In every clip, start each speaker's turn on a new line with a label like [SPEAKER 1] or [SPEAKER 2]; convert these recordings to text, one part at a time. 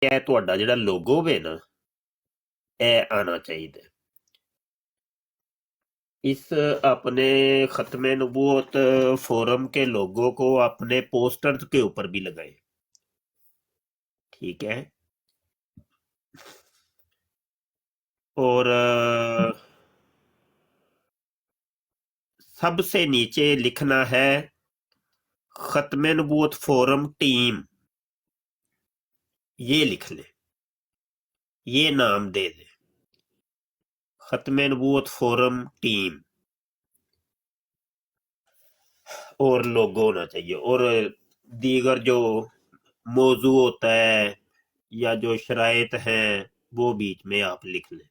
[SPEAKER 1] ਇਹ ਤੁਹਾਡਾ ਜਿਹੜਾ ਲੋਗੋ ਵੇ ਨਾ ਇਹ ਆਣਾ ਚਾਹੀਦਾ। इस अपने खत्म नबूवत फोरम के लोगों को अपने पोस्टर्स के ऊपर भी लगाएं, ठीक है। और सबसे नीचे लिखना है खत्म नबूवत फोरम टीम, ये लिख ले, ये नाम दे दे, खत्म नबूवत फोरम टीम, और लोगो होना चाहिए। और दीगर जो मौजू होता है या जो शराइत हैं वो बीच में आप लिख लें।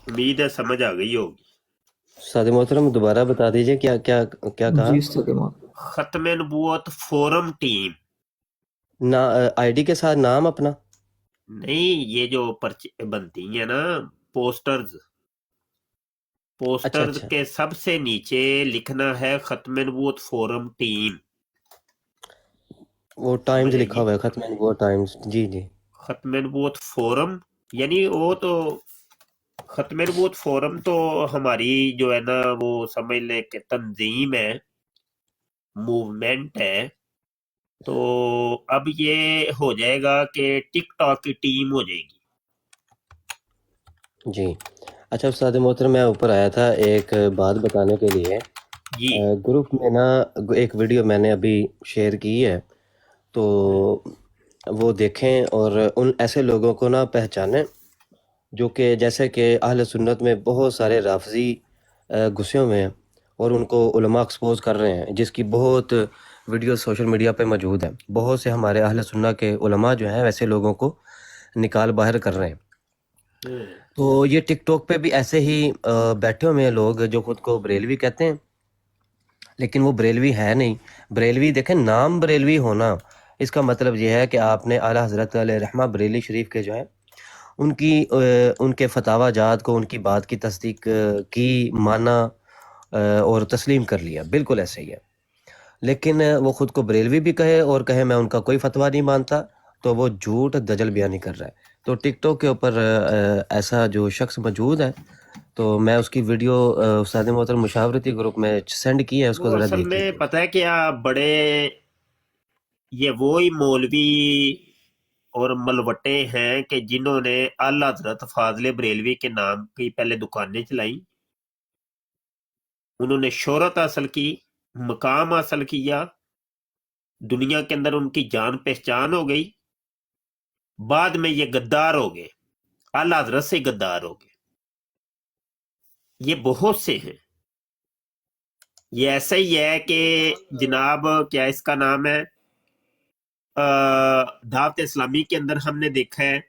[SPEAKER 1] उम्मीद है समझ आ गई होगी।
[SPEAKER 2] उस्ताद मोहतरम दोबारा बता दीजिए क्या क्या क्या कहा?
[SPEAKER 3] जी उस्ताद मोहतरम।
[SPEAKER 1] खत्म नबूवत फोरम टीम
[SPEAKER 2] ना आईडी के साथ नाम अपना
[SPEAKER 1] नहीं, ये जो पर्चे बनती है ना पोस्टर्स, पोस्टर्स
[SPEAKER 2] अच्छा।
[SPEAKER 1] के सबसे नीचे लिखना है खत्म नबूवत फोरम टीम।
[SPEAKER 2] वो टाइम्स
[SPEAKER 1] समझ
[SPEAKER 2] लिखा
[SPEAKER 1] आइए,
[SPEAKER 2] हुआ है खत्म वो टाइम्स। जी जी
[SPEAKER 1] खत्म नबूवत फोरम, यानी वो तो खत्म नबूवत फोरम तो हमारी जो है ना वो समझ ले कि तंजीम है, मूवमेंट है। तो अब ये हो जाएगा कि टिकटॉक की टीम हो जाएगी।
[SPEAKER 2] जी। अच्छा उस्ताद मोहतरम मैं ऊपर आया था एक बात बताने के लिए।
[SPEAKER 1] जी
[SPEAKER 2] ग्रुप में ना एक वीडियो मैंने अभी शेयर की है, तो वो देखें और उन ऐसे लोगों को ना पहचानें जो कि जैसे कि अहले सुन्नत में बहुत सारे राफजी घुसे हुए हैं और उनको उलमा एक्सपोज कर रहे हैं, जिसकी बहुत वीडियो सोशल मीडिया पे मौजूद है। बहुत से हमारे अहले सुन्नत के उलमा जो हैं वैसे लोगों को निकाल बाहर कर रहे हैं। तो ये टिकटॉक पे भी ऐसे ही बैठे हुए हैं लोग जो खुद को बरेलवी कहते हैं, लेकिन वो बरेलवी है नहीं। बरेलवी देखें, नाम बरेलवी होना इसका मतलब ये है कि आपने आला हज़रत अलैहि रहमा बरेली शरीफ के जो है उनके फतावा जात को, उनकी बात की तस्दीक की, माना और तस्लीम कर लिया, बिल्कुल ऐसे ही है। लेकिन वो ख़ुद को बरेलवी भी कहे और कहे मैं उनका कोई फतवा नहीं मानता, तो वो झूठ दजल बयानी कर रहा है। तो टिकटॉक के ऊपर ऐसा जो शख्स मौजूद है, तो मैं उसकी वीडियो उस्ताद मोहतरम मुशावरती ग्रुप में सेंड की है, उसको
[SPEAKER 1] वो
[SPEAKER 2] ज़रा
[SPEAKER 1] असल
[SPEAKER 2] देख
[SPEAKER 1] में
[SPEAKER 2] लीजिए।
[SPEAKER 1] पता है क्या, बड़े ये वो ही मौलवी और मलवटे हैं कि जिन्होंने आला हज़रत फाजले बरेलवी के नाम की पहले दुकानें चलाई, उन्होंने शोहरत हासिल की, मकाम हासिल किया, दुनिया के अंदर उनकी जान पहचान हो गई, बाद में ये गद्दार हो गए, आला हज़रत से गद्दार हो गए। ये बहुत से हैं। ये ऐसा ही है कि जनाब क्या इसका नाम है, दावत इस्लामी के अंदर हमने देखा है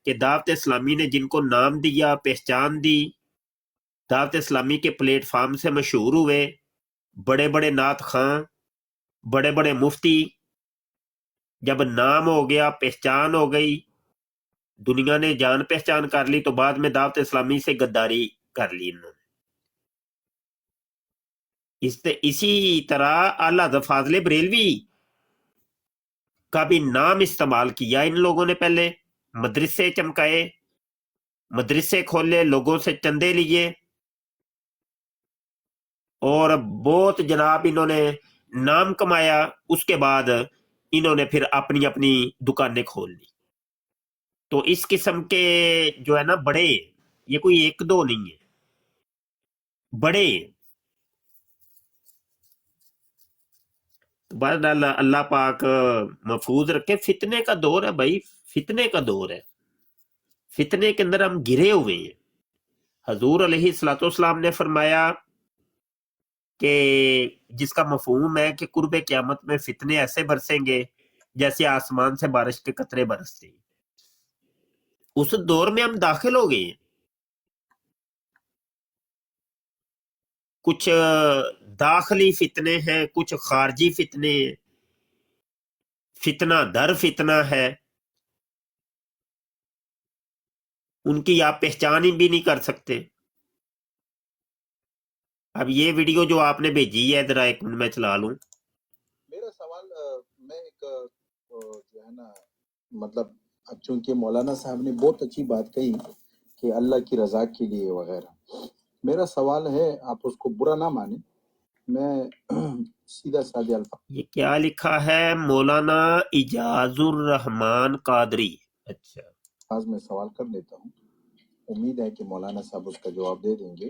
[SPEAKER 1] कि दावत इस्लामी ने जिनको नाम दिया, पहचान दी, दावत इस्लामी के प्लेटफार्म से मशहूर हुए, बड़े बड़े नात खां, बड़े बड़े मुफ्ती, जब नाम हो गया, पहचान हो गई, दुनिया ने जान पहचान कर ली, तो बाद में दावत इस्लामी से गद्दारी कर ली इन्होंने। इसी तरह आला हज़रत फाजले बरेलवी का भी नाम इस्तेमाल किया इन लोगों ने। पहले मदरसे चमकाए, मदरसे खोले, लोगों से चंदे लिए, और बहुत जनाब इन्होंने नाम कमाया। उसके बाद इन्होंने फिर अपनी अपनी दुकानें खोल ली। तो इस किस्म के जो है ना बड़े, ये कोई एक दो नहीं है, बड़े। तो बस अल्लाह पाक महफूज रखे। फितने का दौर है भाई, फितने का दौर है, फितने के अंदर हम घिरे हुए हैं। हजूर अलैहिस्सलाम ने फरमाया कि जिसका मफहूम है कि कुर्बे क़यामत में फितने ऐसे बरसेंगे जैसे आसमान से बारिश के कतरे बरसते हैं। उस दौर में हम दाखिल हो गए हैं। कुछ दाखिली फितने हैं, कुछ खारजी फितने हैं, फितना दर फितना है, उनकी आप पहचान ही भी नहीं कर सकते। अब ये वीडियो जो आपने भेजी है, जरा एक मिनट में चला लूं।
[SPEAKER 4] मेरा सवाल मैं एक
[SPEAKER 3] نا مطلب اب چونکہ مولانا صاحب نے بہت اچھی بات کہی کہ اللہ کی رضا کے لیے وغیرہ، میرا سوال ہے، آپ اس کو برا نہ مانیں، میں سیدھا سادے الفاظ
[SPEAKER 1] یہ کیا لکھا ہے؟ مولانا اجاز الرحمان قادری. اچھا
[SPEAKER 3] میں سوال کر لیتا ہوں، امید ہے کہ مولانا صاحب اس کا جواب دے دیں گے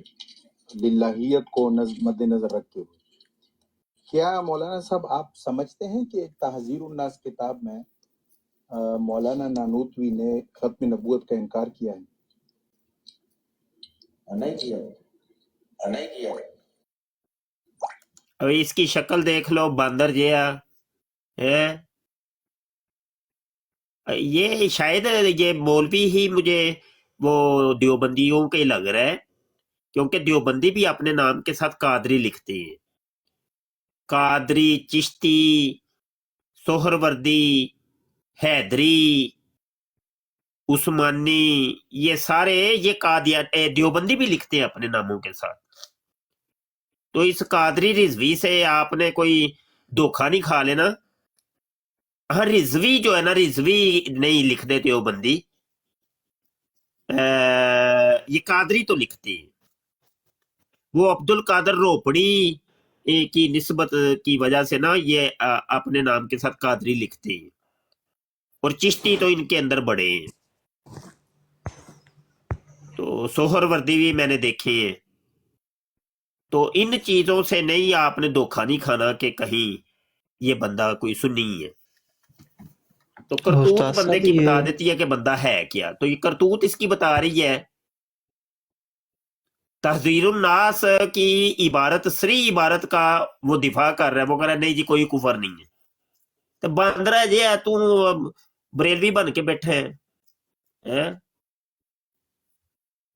[SPEAKER 3] للہیت کو مد نظر رکھتے ہوئے۔ کیا مولانا صاحب آپ سمجھتے ہیں کہ تحذیر الناس کتاب میں مولانا نانوتوی نے ختم نبوت کا انکار کیا ہے؟ نہیں کیا۔
[SPEAKER 1] اب اس کی شکل دیکھ لو، باندر جیا ہے. یہ شاید یہ مولوی ہی مجھے وہ دیوبندیوں کے لگ رہا ہے، کیونکہ دیوبندی بھی اپنے نام کے ساتھ قادری لکھتے ہیں. قادری، چشتی، سہروردی، حیدری، عثمانی، یہ سارے یہ دیوبندی بھی لکھتے ہیں اپنے ناموں کے ساتھ. تو اس قادری رضوی سے آپ نے کوئی دھوکہ نہیں کھا لینا. ہاں رضوی جو ہے نا، رضوی نہیں لکھ دے دیوبندی، یہ قادری تو لکھتے ہیں. وہ عبد القادر روپڑی کی نسبت کی وجہ سے نا یہ اپنے نام کے ساتھ قادری لکھتے ہیں، اور چشتی تو ان کے اندر بڑے ہیں. تو سہروردی بھی میں نے دیکھے ہیں. تو ان چیزوں سے نہیں، آپ نے دھوکہ نہیں کھانا کہ کہیں یہ بندہ کوئی سنی ہے. تو کرتوت
[SPEAKER 4] استاد
[SPEAKER 1] بندے
[SPEAKER 4] صاحب
[SPEAKER 1] کی بتا
[SPEAKER 4] یہ
[SPEAKER 1] دیتی ہے کہ بندہ ہے کیا. تو یہ کرتوت اس کی بتا رہی ہے. تحذیر الناس کی عبارت، سری عبارت کا وہ دفاع کر رہا ہے. وہ کہہ رہا ہے نہیں جی کوئی کفر نہیں ہے. تو باندرا جی ہے، تو بریلوی بن کے بیٹھے ہیں.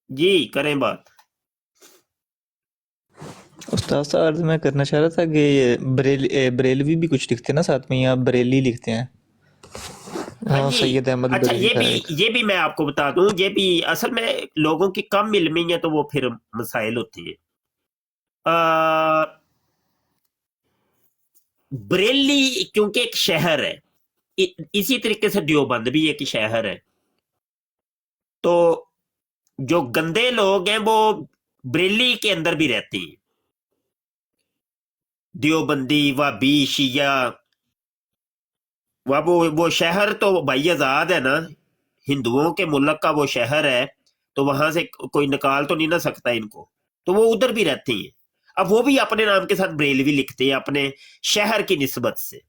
[SPEAKER 1] جی کریں بات.
[SPEAKER 4] استاد صاحب عرض میں کرنا چاہ رہا تھا کہ یہ بریلوی بھی کچھ لکھتے ہیں نا ساتھ میں، یا بریلی لکھتے ہیں؟
[SPEAKER 1] ہاں
[SPEAKER 4] ہاں،
[SPEAKER 1] جی.
[SPEAKER 4] سید احمد
[SPEAKER 1] اچھا
[SPEAKER 4] بریلی کا ایک
[SPEAKER 1] یہ بھی میں آپ کو بتا دوں، یہ بھی اصل میں لوگوں کی کم علمی ہے تو وہ پھر مسائل ہوتی ہے. بریلی کیونکہ ایک شہر ہے، اسی طریقے سے دیوبند بھی ایک شہر ہے. تو جو گندے لوگ ہیں وہ بریلی کے اندر بھی رہتے ہیں. دیوبندی، وابی، شیعہ، وہ شہر تو بھائی آزاد ہے نا، ہندوؤں کے ملک کا وہ شہر ہے، تو وہاں سے کوئی نکال تو نہیں نہ سکتا ان کو. تو وہ ادھر بھی رہتے ہیں. اب وہ بھی اپنے نام کے ساتھ بریلوی لکھتے ہیں اپنے شہر کی نسبت سے.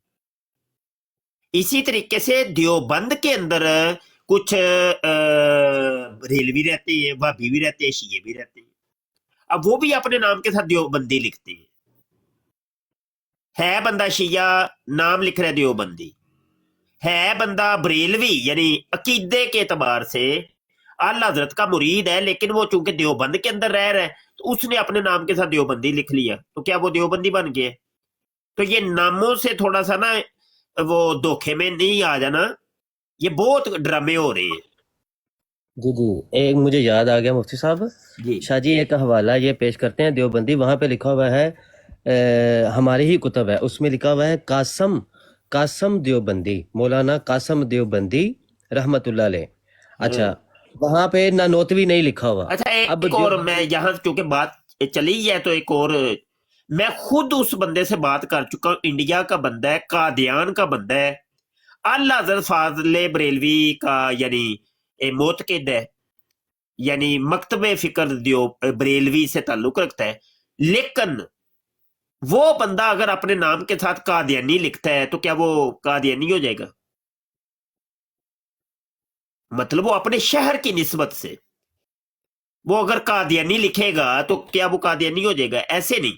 [SPEAKER 1] اسی طریقے سے دیوبند کے اندر کچھ بریلوی رہتے ہیں، وابی بھی رہتے ہیں، شیعہ بھی رہتے ہیں. اب وہ بھی اپنے نام کے ساتھ دیوبندی لکھتے ہیں. ہے بندہ شیعہ، نام لکھ رہے دیوبندی. ہے بندہ بریلوی، یعنی عقیدے کے اعتبار سے اعلی حضرت کا مرید ہے، لیکن وہ چونکہ دیوبند کے اندر رہ رہا ہے تو اس نے اپنے نام کے ساتھ دیوبندی لکھ لیا، تو کیا وہ دیوبندی بن گئے؟ تو یہ ناموں سے تھوڑا سا نا وہ دھوکے میں نہیں آ جانا، یہ بہت ڈرامے ہو رہے ہیں.
[SPEAKER 2] جی ایک مجھے یاد آ گیا مفتی صاحب.
[SPEAKER 1] جی
[SPEAKER 2] شاہ جی ایک حوالہ یہ پیش کرتے ہیں دیوبندی، وہاں پہ لکھا ہوا ہے ہماری ہی کتب ہے، اس میں لکھا ہوا ہے قاسم دیوبندی، مولانا قاسم دیوبندی رحمت اللہ علیہ. اچھا وہاں پہ نانوتوی نہیں لکھا ہوا.
[SPEAKER 1] اچھا
[SPEAKER 2] اب
[SPEAKER 1] ایک اور میں یہاں چونکہ بات چلی ہے تو ایک اور، میں خود اس بندے سے بات کر چکا ہوں، انڈیا کا بندہ ہے، قادیان کا بندہ ہے، اعلی حضرت فاضل بریلوی کا یعنی معتقد ہے، یعنی مکتب فکر بریلوی سے تعلق رکھتا ہے. لیکن وہ بندہ اگر اپنے نام کے ساتھ قادیانی لکھتا ہے تو کیا وہ قادیانی ہو جائے گا؟ مطلب وہ اپنے شہر کی نسبت سے وہ اگر قادیانی لکھے گا تو کیا وہ قادیانی ہو جائے گا؟ ایسے نہیں.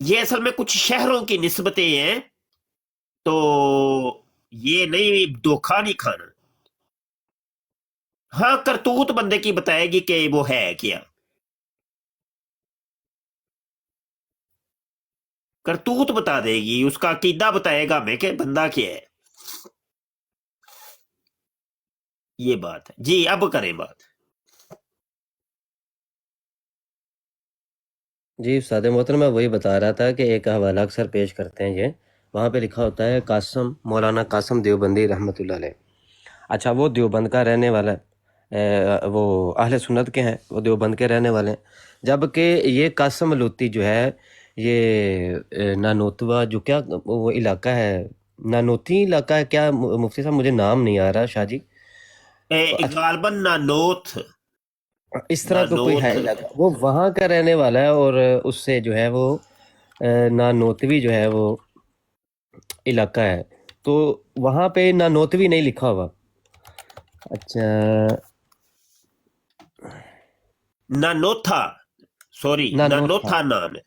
[SPEAKER 1] یہ اصل میں کچھ شہروں کی نسبتیں ہیں، تو یہ نہیں، دھوکہ نہیں کھانا. ہاں کرتوت بندے کی بتائے گی کہ وہ ہے کیا. کرتوت بتا دے گی، اس کا عقیدہ بتائے گا ہمیں کہ بندہ کیا ہے. یہ بات ہے. جی اب کریں بات.
[SPEAKER 2] جی استاد محترم میں وہی بتا رہا تھا کہ ایک حوالہ اکثر پیش کرتے ہیں یہ وہاں پہ لکھا ہوتا ہے قاسم، مولانا قاسم دیوبندی رحمۃ اللہ علیہ. اچھا وہ دیوبند کا رہنے والا ہے، وہ اہل سنت کے ہیں، وہ دیوبند کے رہنے والے ہیں. جبکہ یہ قاسم لوتی جو ہے یہ نانوتوا جو کیا وہ علاقہ ہے، نانوتی علاقہ ہے کیا مفتی صاحب، مجھے نام نہیں آ رہا شاہ جی. اچھا
[SPEAKER 1] غالباً نانوتھ،
[SPEAKER 2] اس طرح کا کوئی ہے
[SPEAKER 1] نانوتھ
[SPEAKER 2] علاقہ، وہ وہاں کا رہنے والا ہے، اور اس سے جو ہے وہ نانوتوی جو ہے وہ علاقہ ہے. تو وہاں پہ نانوتوی نہیں لکھا ہوا. اچھا
[SPEAKER 1] نانوتھا، سوری
[SPEAKER 2] نانوتھا،
[SPEAKER 1] نانوتھا نام ہے.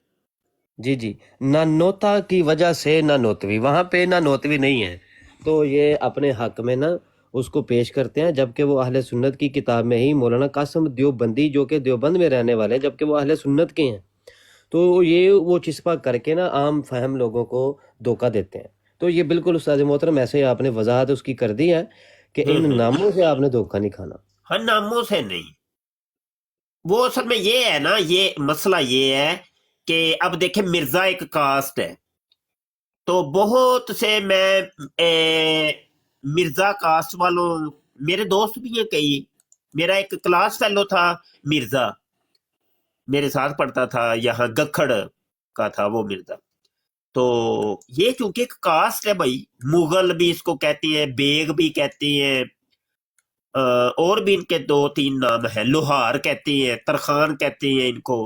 [SPEAKER 2] جی جی، نانوتا کی وجہ سے نانوتوی، وہاں پہ نانوتوی نہیں ہے. تو یہ اپنے حق میں نا اس کو پیش کرتے ہیں، جبکہ وہ اہل سنت کی کتاب میں ہی مولانا قاسم دیوبندی جو کہ دیوبند میں رہنے والے ہیں، جبکہ وہ اہل سنت کے ہیں، تو یہ وہ چسپا کر کے نا عام فہم لوگوں کو دھوکہ دیتے ہیں. تو یہ بالکل استاد محترم ایسے ہی آپ نے وضاحت اس کی کر دی ہے کہ ان ناموں سے آپ نے دھوکہ نہیں کھانا.
[SPEAKER 1] ہر ناموں سے نہیں. وہ اصل میں یہ ہے نا، یہ مسئلہ یہ ہے کہ اب دیکھیں مرزا ایک کاسٹ ہے، تو بہت سے میں مرزا کاسٹ والوں، میرے دوست بھی ہیں کئی. میرا ایک کلاس فیلو تھا مرزا، میرے ساتھ پڑھتا تھا، یہاں گکھڑ کا تھا وہ مرزا. تو یہ چونکہ ایک کاسٹ ہے بھائی، مغل بھی اس کو کہتی ہیں، بیگ بھی کہتی ہیں، اور بھی ان کے 2-3 نام ہیں، لوہار کہتی ہیں، ترخان کہتی ہیں ان کو،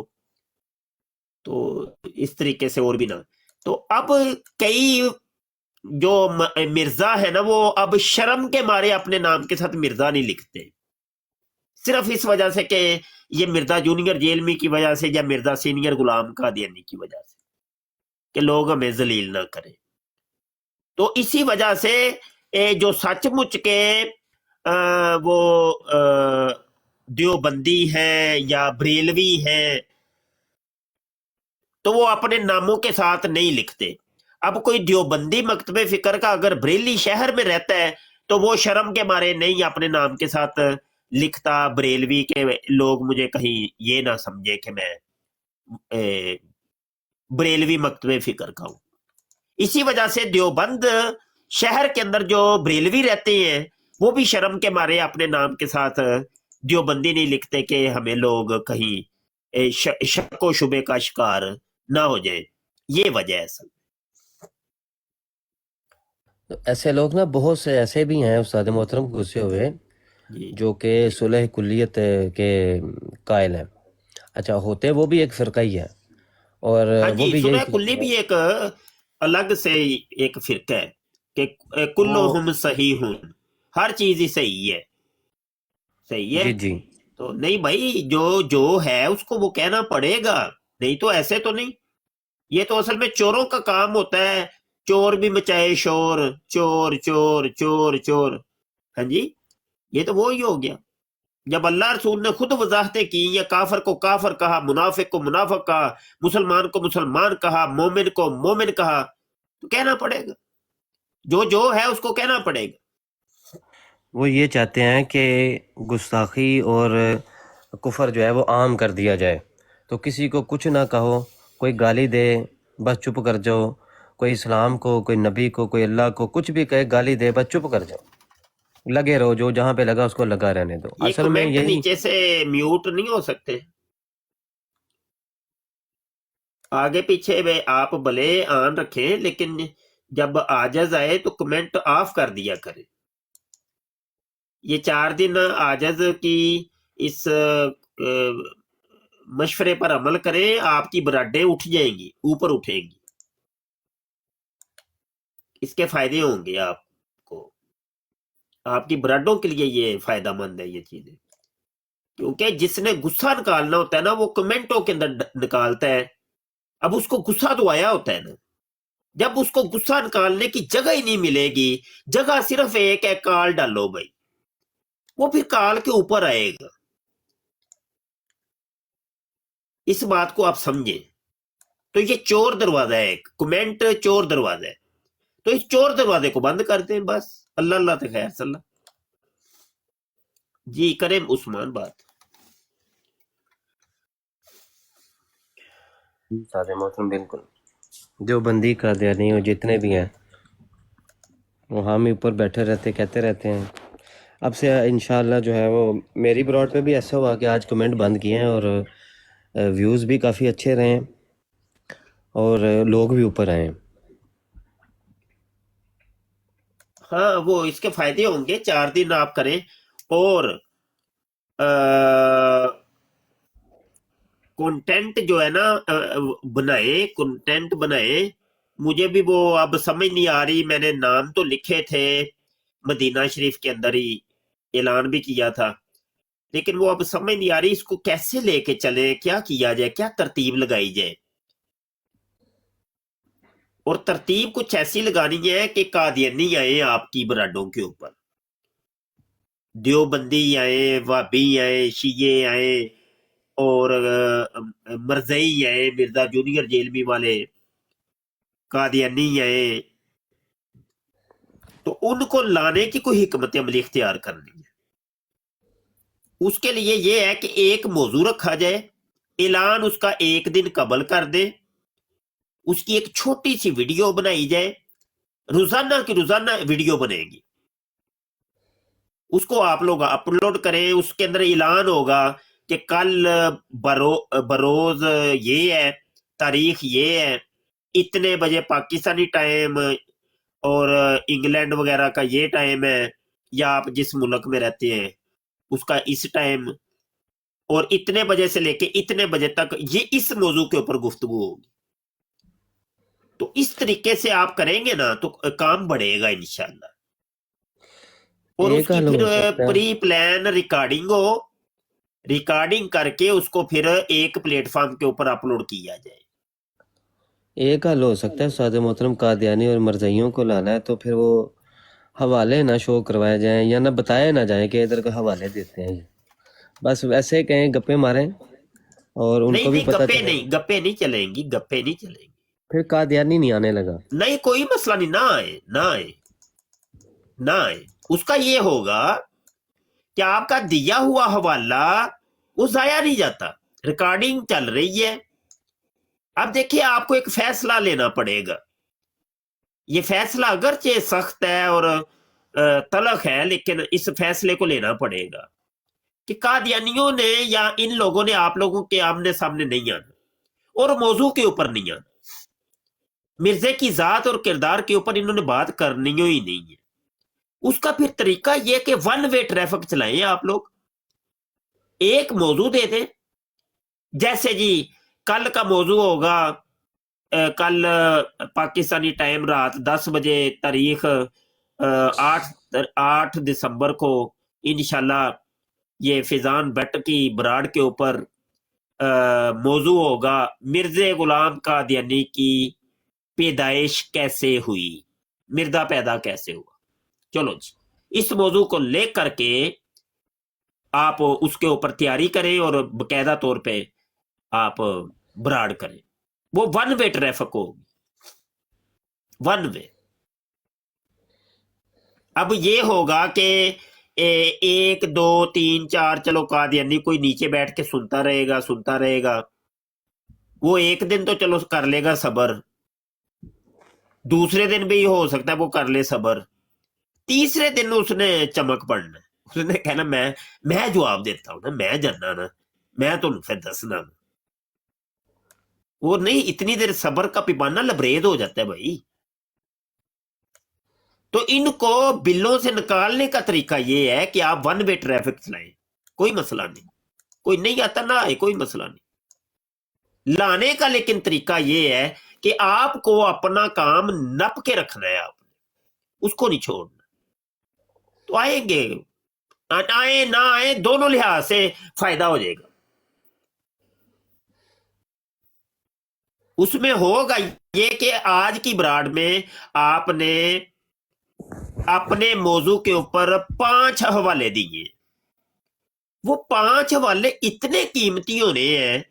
[SPEAKER 1] تو اس طریقے سے اور بھی نام. تو اب کئی جو مرزا ہے نا، وہ اب شرم کے مارے اپنے نام کے ساتھ مرزا نہیں لکھتے، صرف اس وجہ سے کہ یہ مرزا جونیئر جیلمی کی وجہ سے یا مرزا سینئر غلام قادیانی کی وجہ سے کہ لوگ ہمیں ذلیل نہ کریں. تو اسی وجہ سے جو سچ مچ کے وہ دیوبندی ہیں یا بریلوی ہیں تو وہ اپنے ناموں کے ساتھ نہیں لکھتے. اب کوئی دیوبندی مکتب فکر کا اگر بریلی شہر میں رہتا ہے تو وہ شرم کے مارے نہیں اپنے نام کے ساتھ لکھتا بریلوی کے لوگ مجھے کہیں یہ نہ سمجھے کہ میں بریلوی مکتب فکر کا ہوں. اسی وجہ سے دیوبند شہر کے اندر جو بریلوی رہتے ہیں وہ بھی شرم کے مارے اپنے نام کے ساتھ دیوبندی نہیں لکھتے کہ ہمیں لوگ کہیں شک و شبے کا شکار نہ ہو جائے. یہ وجہ ہے اصل.
[SPEAKER 2] ایسے لوگ نا بہت سے ایسے بھی ہیں استاد محترم گھسے ہوئے
[SPEAKER 1] جی
[SPEAKER 2] جو کہ صلح کلیت کے قائل ہیں. اچھا ہوتے وہ بھی ایک فرقہ ہی ہے، اور
[SPEAKER 1] ہاں
[SPEAKER 2] وہ
[SPEAKER 1] جی،
[SPEAKER 2] بھی یہی
[SPEAKER 1] صلح کلی
[SPEAKER 2] کہتے
[SPEAKER 1] بھی
[SPEAKER 2] ہیں.
[SPEAKER 1] ایک الگ سے ایک فرقہ ہے کہ
[SPEAKER 2] وہ
[SPEAKER 1] کلہم صحیح ہوں، ہر چیز ہی صحیح ہے. صحیح ہے.
[SPEAKER 2] جی جی
[SPEAKER 1] تو نہیں بھائی، جو ہے اس کو وہ کہنا پڑے گا، نہیں تو ایسے تو نہیں. یہ تو اصل میں چوروں کا کام ہوتا ہے، چور بھی مچائے شور، چور چور چور چور. ہاں جی، یہ تو وہی ہو گیا. جب اللہ رسول نے خود وضاحتیں کی، یا کافر کو کافر کہا، منافق کو منافق کہا، مسلمان کو مسلمان کہا، مومن کو مومن کہا، تو کہنا پڑے گا، جو ہے اس کو کہنا پڑے گا.
[SPEAKER 2] وہ یہ چاہتے ہیں کہ گستاخی اور کفر جو ہے وہ عام کر دیا جائے. تو کسی کو کچھ نہ کہو، کوئی گالی دے بس چپ کر جاؤ، کوئی اسلام کو، کوئی نبی کو، کوئی اللہ کو کچھ بھی کہے گالی دے بس چپ کر جاؤ، لگے رہو، جو جہاں پہ لگا اس کو لگا رہنے دو.
[SPEAKER 1] یہ
[SPEAKER 2] اصل میں
[SPEAKER 1] کمنٹ
[SPEAKER 2] یہی
[SPEAKER 1] نیچے سے میوٹ نہیں ہو سکتے؟ آگے پیچھے آپ بھلے آن رکھیں، لیکن جب عاجز آئے تو کمنٹ آف کر دیا کریں. یہ 4 دن عاجز کی اس مشورے پر عمل کریں، آپ کی براڈیں اٹھ جائیں گی، اوپر اٹھیں گی. اس کے فائدے ہوں گے آپ کو، آپ کی براڈوں کے لیے یہ فائدہ مند ہے یہ چیزیں. کیونکہ جس نے غصہ نکالنا ہوتا ہے نا، وہ کمنٹوں کے اندر نکالتا ہے. اب اس کو غصہ تو آیا ہوتا ہے نا، جب اس کو غصہ نکالنے کی جگہ ہی نہیں ملے گی، جگہ صرف ایک ہے، کال ڈالو بھائی، وہ پھر کال کے اوپر آئے گا. اس بات کو آپ سمجھیں. تو یہ چور دروازہ ہے، کمنٹ چور دروازہ ہے. تو اس چور دروازے کو بند کر دیں بس. اللہ اللہ تے خیر صلی اللہ. جی کریم عثمان بات.
[SPEAKER 2] استاد محترم بالکل जो बंदी कादियानी हो जितने भी हैं वो हम ही ऊपर बैठे रहते कहते रहते हैं। अब से इंशाल्लाह जो है वो मेरी ब्रॉड पे भी ऐसा हुआ कि आज कमेंट बंद किए हैं और व्यूज़ भी काफ़ी अच्छे रहे हैं और लोग भी ऊपर आए हैं।
[SPEAKER 1] हाँ, वो इसके फायदे होंगे। 4 दिन आप करें और कंटेंट जो है ना बनाए, कंटेंट बनाए। मुझे भी वो अब समझ नहीं आ रही, मैंने नाम तो लिखे थे, मदीना शरीफ के अंदर ही ऐलान भी किया था, लेकिन वो अब समझ नहीं आ रही इसको कैसे लेके चले, क्या किया जाए, क्या तरतीब लगाई जाए। और तरतीब कुछ ऐसी लगानी है कि कादियानी आए आपकी बराडों के ऊपर, देवबंदी आए, वाबी आए, शिये आए और मरजई आए, मिर्जा जूनियर जेलवी वाले, कादियानी आए, तो उनको लाने की कोई हिकमत अमली इख्तियार करनी है। उसके लिए ये है कि एक मौजू रखा जाए, ऐलान उसका एक दिन कबल कर दे, उसकी एक छोटी सी वीडियो बनाई जाए, रोजाना की रोजाना वीडियो बनेगी, उसको आप लोग अपलोड करें। उसके अंदर ऐलान होगा कि कल बरोज ये है, तारीख ये है, इतने बजे पाकिस्तानी टाइम और इंग्लैंड वगैरह का ये टाइम है, या आप जिस मुल्क में रहते हैं उसका इस टाइम, और इतने बजे से लेके इतने बजे तक ये इस मौजू के ऊपर गुफ्तगू होगी। तो इस तरीके से आप करेंगे ना तो काम बढ़ेगा इंशाल्लाह। और
[SPEAKER 2] एक
[SPEAKER 1] उसकी
[SPEAKER 2] हल
[SPEAKER 1] फिर
[SPEAKER 2] हो सकता है,
[SPEAKER 1] प्री प्लान रिकॉर्डिंग हो, रिकॉर्डिंग करके उसको फिर एक प्लेटफॉर्म के ऊपर अपलोड किया जाए।
[SPEAKER 2] एक हल हो सकता है उस्ताद मोहतरम, कादियानी और मरज़इयों को लाना है तो फिर वो हवाले ना शो करवाए जाएं या ना बताया ना जाए कि इधर का हवाले देते हैं, बस वैसे कहें गप्पे मारें और
[SPEAKER 1] नहीं
[SPEAKER 2] उनको भी
[SPEAKER 1] नहीं,
[SPEAKER 2] पता
[SPEAKER 1] गप्पे
[SPEAKER 2] चले।
[SPEAKER 1] नहीं, गप्पे नहीं चलेंगी, गप्पे नहीं चलेंगी।
[SPEAKER 2] फिर कादियानी नहीं आने लगा।
[SPEAKER 1] नहीं, कोई मसला नहीं, ना आए ना आए ना आए। उसका ये होगा कि आपका दिया हुआ हवाला वो जाया नहीं जाता, रिकॉर्डिंग चल रही है। अब देखिए, आपको एक फैसला लेना पड़ेगा। ये फैसला अगरचे सख्त है और तलख है, लेकिन इस फैसले को लेना पड़ेगा कि कादियानियों ने या इन लोगों ने आप लोगों के आमने सामने नहीं आना और मौजू के ऊपर नहीं आना। मिर्जे की जात और किरदार के ऊपर इन्होंने बात करनी ही नहीं है। उसका फिर तरीका यह कि वन वे ट्रैफिक चलाएं आप लोग, एक मौजू दे दें। जैसे जी कल का मौजू होगा, कल पाकिस्तानी टाइम रात 10 बजे, तारीख 8 दिसंबर को इंशाल्लाह ये फिजान भट्ट की बराड़ के ऊपर मौजू होगा मिर्जे गुलाम कादियानी की पैदाइश कैसे हुई, मिर्जा पैदा कैसे हुआ। चलो जी, इस मौजू को लेकर के आप उसके ऊपर तैयारी करें और बकायदा तौर पे आप बराड़ करें। वो वन वे ट्रैफिक होगी, वन वे। अब ये होगा कि 1 2 3 4, चलो कादियानी कोई नीचे बैठ के सुनता रहेगा। वो एक दिन तो चलो कर लेगा सबर, दूसरे दिन भी हो सकता है वो कर ले सबर, तीसरे दिन उसने चमक पड़ना, उसने कहना मैं जवाब देता हूं ना, मैं जानना ना, मैं तो फिर दसना। वो नहीं, इतनी देर सबर का पिपाना लबरेज हो जाता है भाई। तो इनको बिलों से निकालने का तरीका ये है कि आप वन वे ट्रैफिक चलाएं, कोई मसला नहीं, कोई नहीं आता ना आए, कोई मसला नहीं। लाने का लेकिन तरीका ये है कि आपको अपना काम नप के रखना है, आपने उसको नहीं छोड़ना। तो आएंगे, आए ना आए, दोनों लिहाज से फायदा हो जाएगा। उसमें होगा ये कि आज की बराड़ में आपने अपने मौजू के ऊपर 5 हवाले दिए। वो 5 हवाले इतने कीमती होने हैं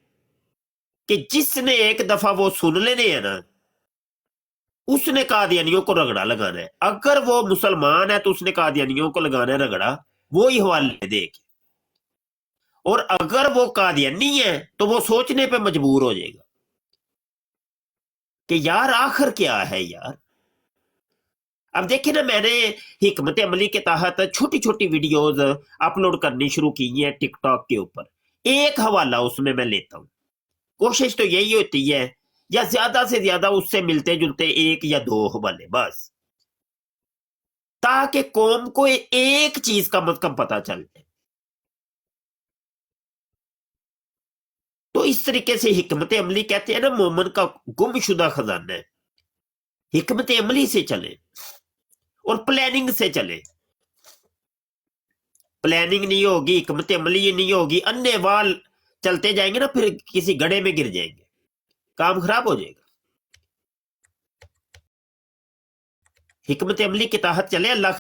[SPEAKER 1] कि जिसने एक दफा वो सुन लेने हैं ना, उसने कादियानियों को रगड़ा लगाना है। अगर वो मुसलमान है तो उसने कादियानियों को लगाना है रगड़ा, वो ही हवाले देख। और अगर वो कादियानी है तो वो सोचने पे मजबूर हो जाएगा। کہ یار آخر کیا ہے یار. اب دیکھیں نا میں نے حکمت عملی کے تحت چھوٹی چھوٹی ویڈیوز اپلوڈ کرنی شروع کی ہیں ٹک ٹاک کے اوپر. ایک حوالہ اس میں لیتا ہوں. کوشش تو یہی ہوتی ہے یا زیادہ سے زیادہ اس سے ملتے جلتے ایک یا دو حوالے بس, تاکہ قوم کو ایک چیز کا مطلب پتہ چل جائے. تو اس طریقے سے حکمت عملی کہتے ہیں نا مومن کا گم شدہ خزانہ ہے. حکمت عملی سے چلیں اور پلاننگ سے چلیں. پلاننگ نہیں ہوگی, حکمت عملی نہیں ہوگی, انے وال چلتے جائیں گے نا, پھر کسی گڑھے میں گر جائیں گے, کام خراب ہو جائے گا. حکمت عملی کے تحت چلے, اللہ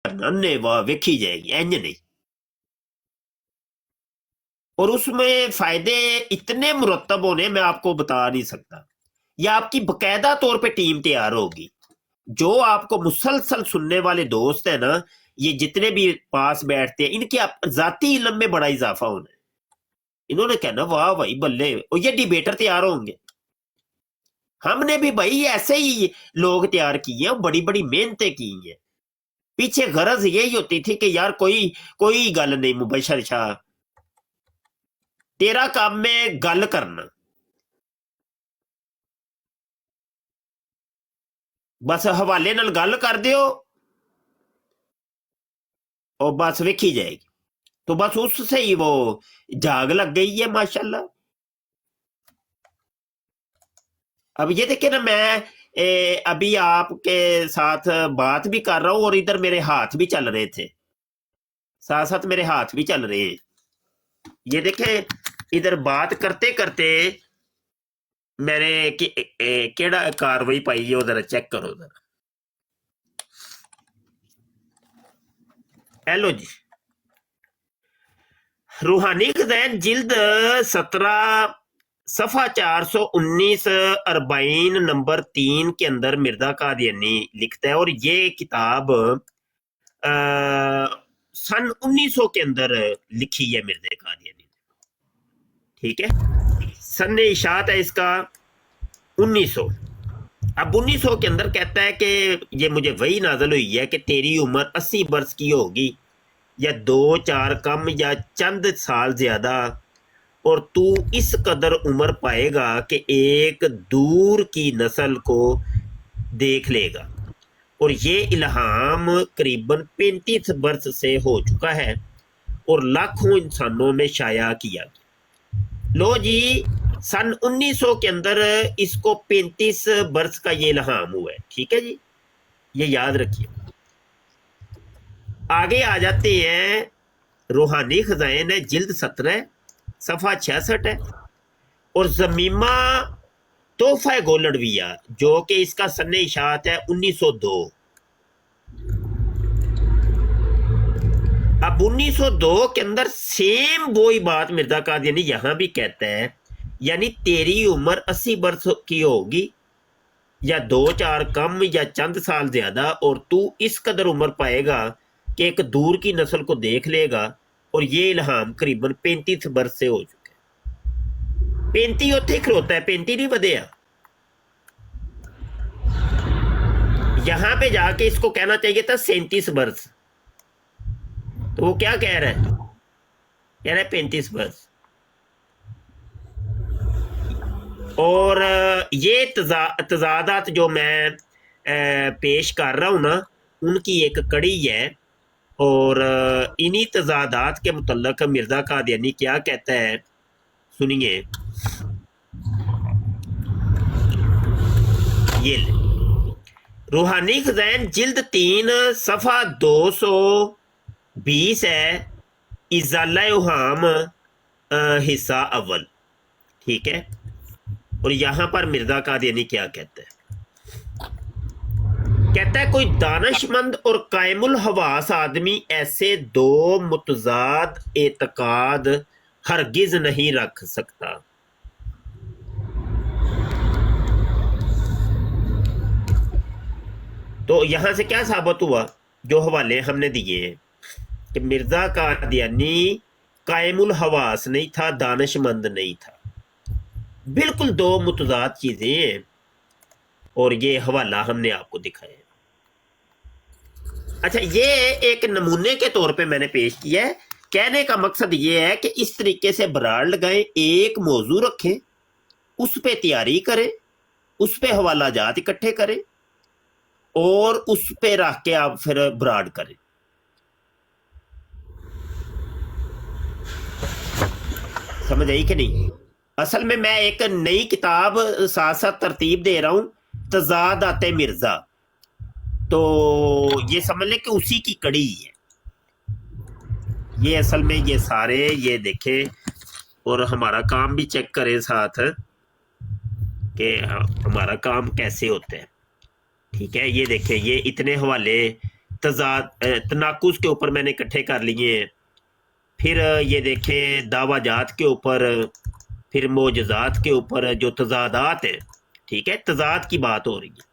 [SPEAKER 1] انے واہ ویکھی جائے گی, اینج نہیں. اور اس میں فائدے اتنے مرتب ہونے میں آپ کو بتا نہیں سکتا. یا آپ کی باقاعدہ طور پہ ٹیم تیار ہوگی. جو آپ کو مسلسل سننے والے دوست ہیں نا, یہ جتنے بھی پاس بیٹھتے ہیں, ان کے ذاتی علم میں بڑا اضافہ ہونا ہے. انہوں نے کہنا واہ بھائی بلے, اور یہ ڈیبیٹر تیار ہوں گے. ہم نے بھی بھائی ایسے ہی لوگ تیار کیے ہیں, بڑی بڑی محنتیں کی ہیں. پیچھے غرض یہی ہوتی تھی کہ یار کوئی گل نہیں مبشر شاہ, تیرا کام میں گل کرنا, بس حوالے نال گل کر دیو اور بس ویکھی جائے گی. تو بس اس سے ہی وہ جاگ لگ گئی ہے ماشاءاللہ. اب یہ دیکھیں نا, میں ابھی آپ کے ساتھ بات بھی کر رہا ہوں اور ادھر میرے ہاتھ بھی چل رہے تھے, ساتھ ساتھ میرے ہاتھ بھی چل رہے ہیں. یہ دیکھیں ادھر بات کرتے کرتے میں نے کیڑا کاروائی پائی ہے, ادھر چیک کرو ذرا. ہیلو جی, روحانی خزائن جلد 17 صفحہ 419 40 نمبر 3 کے اندر مرزا قادیانی لکھتا ہے, اور یہ کتاب سن 1900 کے اندر لکھی ہے مرزا قادیانی نے. ٹھیک ہے, سن اشاعت ہے اس کا 1900. اب 1900 کے اندر کہتا ہے کہ یہ مجھے وہی نازل ہوئی ہے کہ تیری عمر 80 برس کی ہوگی, یا 2-4 کم یا چند سال زیادہ, اور تو اس قدر عمر پائے گا کہ ایک دور کی نسل کو دیکھ لے گا. اور یہ الہام قریباً 35 برس سے ہو چکا ہے اور لاکھوں انسانوں میں شائع کیا گیا. لو جی, سن 1900 کے اندر اس کو 35 برس کا یہ الہام ہوا ہے. ٹھیک ہے جی, یہ یاد رکھیے. آگے آ جاتے ہیں, روحانی خزائن ہے جلد 17 صفحہ 66 ہے, اور زمیمہ تحفہ گولڑویہ جو کہ اس کا سن اشاعت ہے 1902. اب 1902 کے اندر سیم وہی بات مرزا قادیانی یہاں بھی کہتا ہے, یعنی تیری عمر 80 برس کی ہوگی یا 2-4 کم یا چند سال زیادہ, اور تو اس قدر عمر پائے گا کہ ایک دور کی نسل کو دیکھ لے گا. اور یہ الہام قریباً 35 برس سے ہو چکا ہے. 35 اتنے کھلوتا ہے, 35 نہیں ودیا. یہاں پہ جا کے اس کو کہنا چاہیے تھا 37 برس, تو وہ کیا کہہ رہا ہے, کہہ رہا ہے 35 برس. اور یہ تضادات جو میں پیش کر رہا ہوں نا, ان کی ایک کڑی ہے، اور انہی تضادات کے متعلق مرزا قادیانی کیا کہتا ہے، سنیے. یہ لیں، روحانی خزائن جلد 3 صفحہ 220 ہے، ازالہ اوہام حصہ اول. ٹھیک ہے، اور یہاں پر مرزا قادیانی کیا کہتا ہے؟ کہتا ہے کوئی دانش مند اور قائم الحواس آدمی ایسے دو متضاد اعتقاد ہرگز نہیں رکھ سکتا. تو یہاں سے کیا ثابت ہوا؟ جو حوالے ہم نے دیے ہیں کہ مرزا قادیانی قائم الحواس نہیں تھا، دانش مند نہیں تھا، بالکل دو متضاد چیزیں ہیں، اور یہ حوالہ ہم نے آپ کو دکھایا ہے. اچھا، یہ ایک نمونے کے طور پہ میں نے پیش کیا ہے. کہنے کا مقصد یہ ہے کہ اس طریقے سے براڑ لگائیں، ایک موضوع رکھیں، اس پہ تیاری کریں، اس پہ حوالہ جات اکٹھے کریں، اور اس پہ رکھ کے آپ پھر براڈ کریں. سمجھ آئی کہ نہیں؟ اصل میں ایک نئی کتاب ساتھ ساتھ ترتیب دے رہا ہوں، تضادات مرزا. تو یہ سمجھ لیں کہ اسی کی کڑی ہے یہ. اصل میں یہ سارے یہ دیکھیں، اور ہمارا کام بھی چیک کریں ساتھ کہ ہمارا کام کیسے ہوتا ہے. ٹھیک ہے، یہ دیکھیں، یہ اتنے حوالے تناقض کے اوپر میں نے اکٹھے کر لیے ہیں. پھر یہ دیکھیں دعویٰ جات کے اوپر، پھر معجزات کے اوپر جو تضادات ہیں. ٹھیک ہے، تضاد کی بات ہو رہی ہے.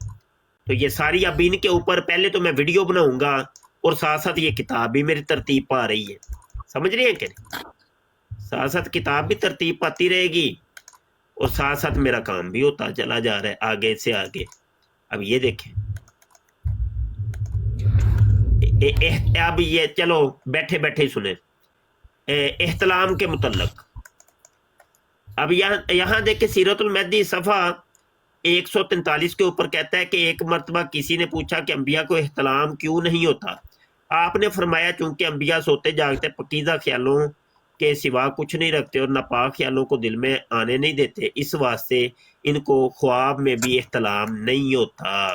[SPEAKER 1] تو یہ ساری اب ان کے اوپر پہلے تو میں ویڈیو بناؤں گا، اور ساتھ ساتھ یہ کتاب بھی میری ترتیب پا رہی ہے. سمجھ رہے ہیں کہ نہیں؟ ساتھ ساتھ کتاب بھی ترتیب پاتی رہے گی، اور ساتھ ساتھ میرا کام بھی ہوتا چلا جا رہا ہے آگے سے آگے. اب یہ دیکھیں، اب یہ چلو بیٹھے بیٹھے سنیں. احتلام کے متعلق اب یہاں دیکھیں، سیرت المہدی صفحہ 143 کے اوپر کہتا ہے کہ ایک مرتبہ کسی نے پوچھا کہ انبیاء کو احتلام کیوں نہیں ہوتا. آپ نے فرمایا چونکہ انبیاء سوتے جاگتے پاکیزہ خیالوں کے سوا کچھ نہیں رکھتے اور ناپاک خیالوں کو دل میں آنے نہیں دیتے، اس واسطے ان کو خواب میں بھی احتلام نہیں ہوتا.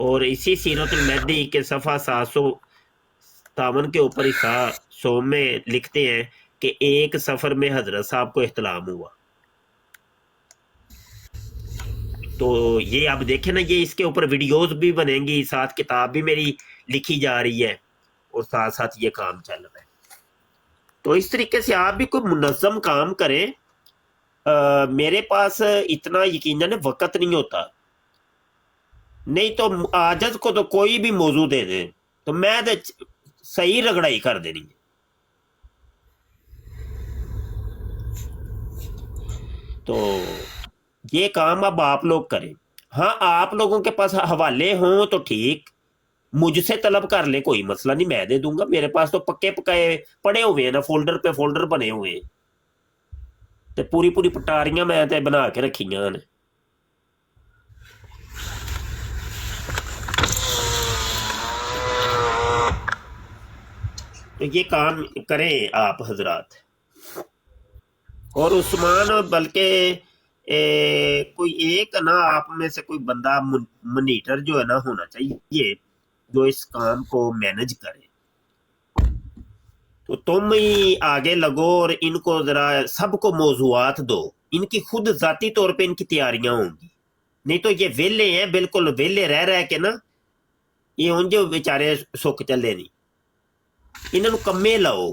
[SPEAKER 1] اور اسی سیرت المہدی کے صفحہ 757 کے اوپر حصہ 100 میں لکھتے ہیں کہ ایک سفر میں حضرت صاحب کو احتلام ہوا. تو یہ آپ دیکھیں نا، یہ اس کے اوپر ویڈیوز بھی بنیں گی، ساتھ کتاب بھی میری لکھی جا رہی ہے، اور ساتھ ساتھ یہ کام چل رہا ہے. تو اس طریقے سے آپ بھی کوئی منظم کام کریں. میرے پاس اتنا یقیناً وقت نہیں ہوتا، نہیں تو عاجز کو تو کوئی بھی موضوع دے دیں تو میں صحیح رگڑائی کر دینی ہے. تو یہ کام اب آپ لوگ کریں. ہاں، آپ لوگوں کے پاس حوالے ہوں تو ٹھیک، مجھ سے طلب کر لیں، کوئی مسئلہ نہیں، میں دے دوں گا. میرے پاس تو پکے پکائے پڑے ہوئے ہیں نا، فولڈر پہ فولڈر بنے ہوئے ہیں، تے پوری پوری پٹاریاں میں تے بنا کے رکھیاں نے. تو یہ کام کریں آپ حضرات. اور عثمان، بلکہ کوئی ایک نا آپ میں سے کوئی بندہ منیٹر جو ہے نا ہونا چاہیے جو اس کام کو مینج کرے. تو تم ہی آگے لگو اور ان کو ذرا سب کو موضوعات دو، ان کی خود ذاتی طور پہ ان کی تیاریاں ہوں گی. نہیں تو یہ ویلے ہیں، بالکل ویلے رہ کے نا، یہ ہوں جو بیچارے سک چلے نہیں. انہوں کمے لاؤ.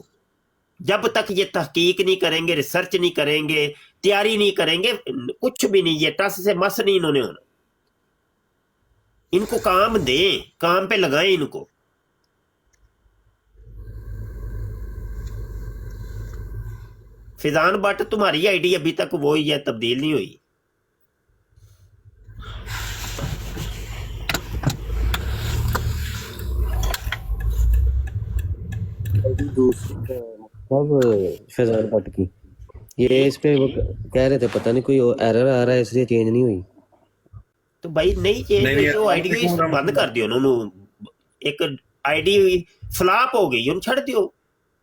[SPEAKER 1] جب تک یہ تحقیق نہیں کریں گے، ریسرچ نہیں کریں گے، تیاری نہیں کریں گے، کچھ بھی نہیں. یہ ٹس سے مس نہیں انہوں نے ہونا. ان کو کام دیں، کام پہ لگائیں ان کو. فیضان بٹ تمہاری آئی ڈی ابھی تک وہی ہے، تبدیل نہیں ہوئی.
[SPEAKER 2] اب فیضان بٹ کی یہ اس پہ وہ کہہ رہے تھے پتہ نہیں کوئی ایرر آ رہا ہے اس لیے چینج نہیں ہوئی.
[SPEAKER 1] तो भाई नहीं
[SPEAKER 5] नहीं नहीं
[SPEAKER 1] चाहिए तो
[SPEAKER 5] अस्सलाम
[SPEAKER 1] आईडी
[SPEAKER 5] वालेकुम
[SPEAKER 1] बंद कर दियो उन्होंने एक आईडी फ्लॉप हो गई उन्हें छड़ दियो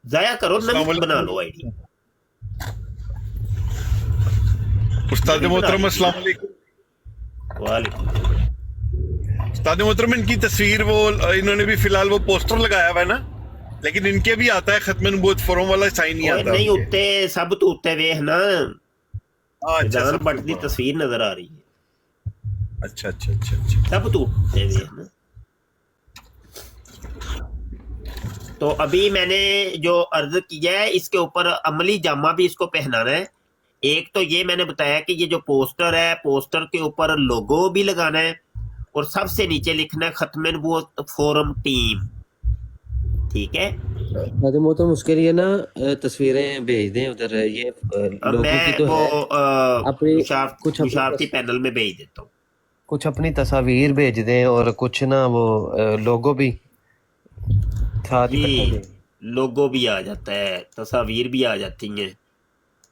[SPEAKER 1] जाया करो
[SPEAKER 5] अस्सलाम
[SPEAKER 1] नवी बना
[SPEAKER 5] वालेकुम
[SPEAKER 1] लो आईडी
[SPEAKER 5] उस्ताद
[SPEAKER 1] नवी बना
[SPEAKER 5] मोहतरम
[SPEAKER 1] लो
[SPEAKER 5] अस्सलाम वालेकुम।
[SPEAKER 1] वालेकुम
[SPEAKER 5] उस्ताद मोहतरम इनकी तस्वीर वो इन्होंने भी फिलहाल वो पोस्टर लगाया हुआ है ना, लेकिन इनके भी आता है खत्म नबूवत फोरम वाला साइन नहीं
[SPEAKER 1] ओए
[SPEAKER 5] आता
[SPEAKER 1] नहीं
[SPEAKER 5] उनके।
[SPEAKER 1] उत्ते सब तो उत्ते वेख ना
[SPEAKER 5] अच्छा
[SPEAKER 1] जान
[SPEAKER 5] सब
[SPEAKER 1] बट दी तस्वीर नजर आ रही है
[SPEAKER 5] अच्छा अच्छा अच्छा अच्छा
[SPEAKER 1] सब तो उत्ते वेख ना। तो अभी मैंने जो अर्ज किया है इसके ऊपर अमली जामा भी इसको पहनाना है। एक तो ये मैंने बताया कि ये जो पोस्टर है पोस्टर के ऊपर लोगो भी लगाना है और सबसे नीचे लिखना है खत्म नबूवत फोरम टीम, ठीक है।
[SPEAKER 2] खादिम मोहतरम उसके लिए ना तस्वीरें भेज दें उधर, ये
[SPEAKER 1] अब
[SPEAKER 2] लोगों की
[SPEAKER 1] मैं
[SPEAKER 2] तो
[SPEAKER 1] वो
[SPEAKER 2] है अपनी, कुछ अपनी
[SPEAKER 1] मुशारती पैनल में भेज देता हूँ।
[SPEAKER 2] कुछ अपनी तस्वीर भेज दें और कुछ ना वो लोगो भी साथ ही इकट्ठा
[SPEAKER 1] जी
[SPEAKER 2] दें।
[SPEAKER 1] लोगो भी आ जाता है तस्वीर भी आ जाती हैं।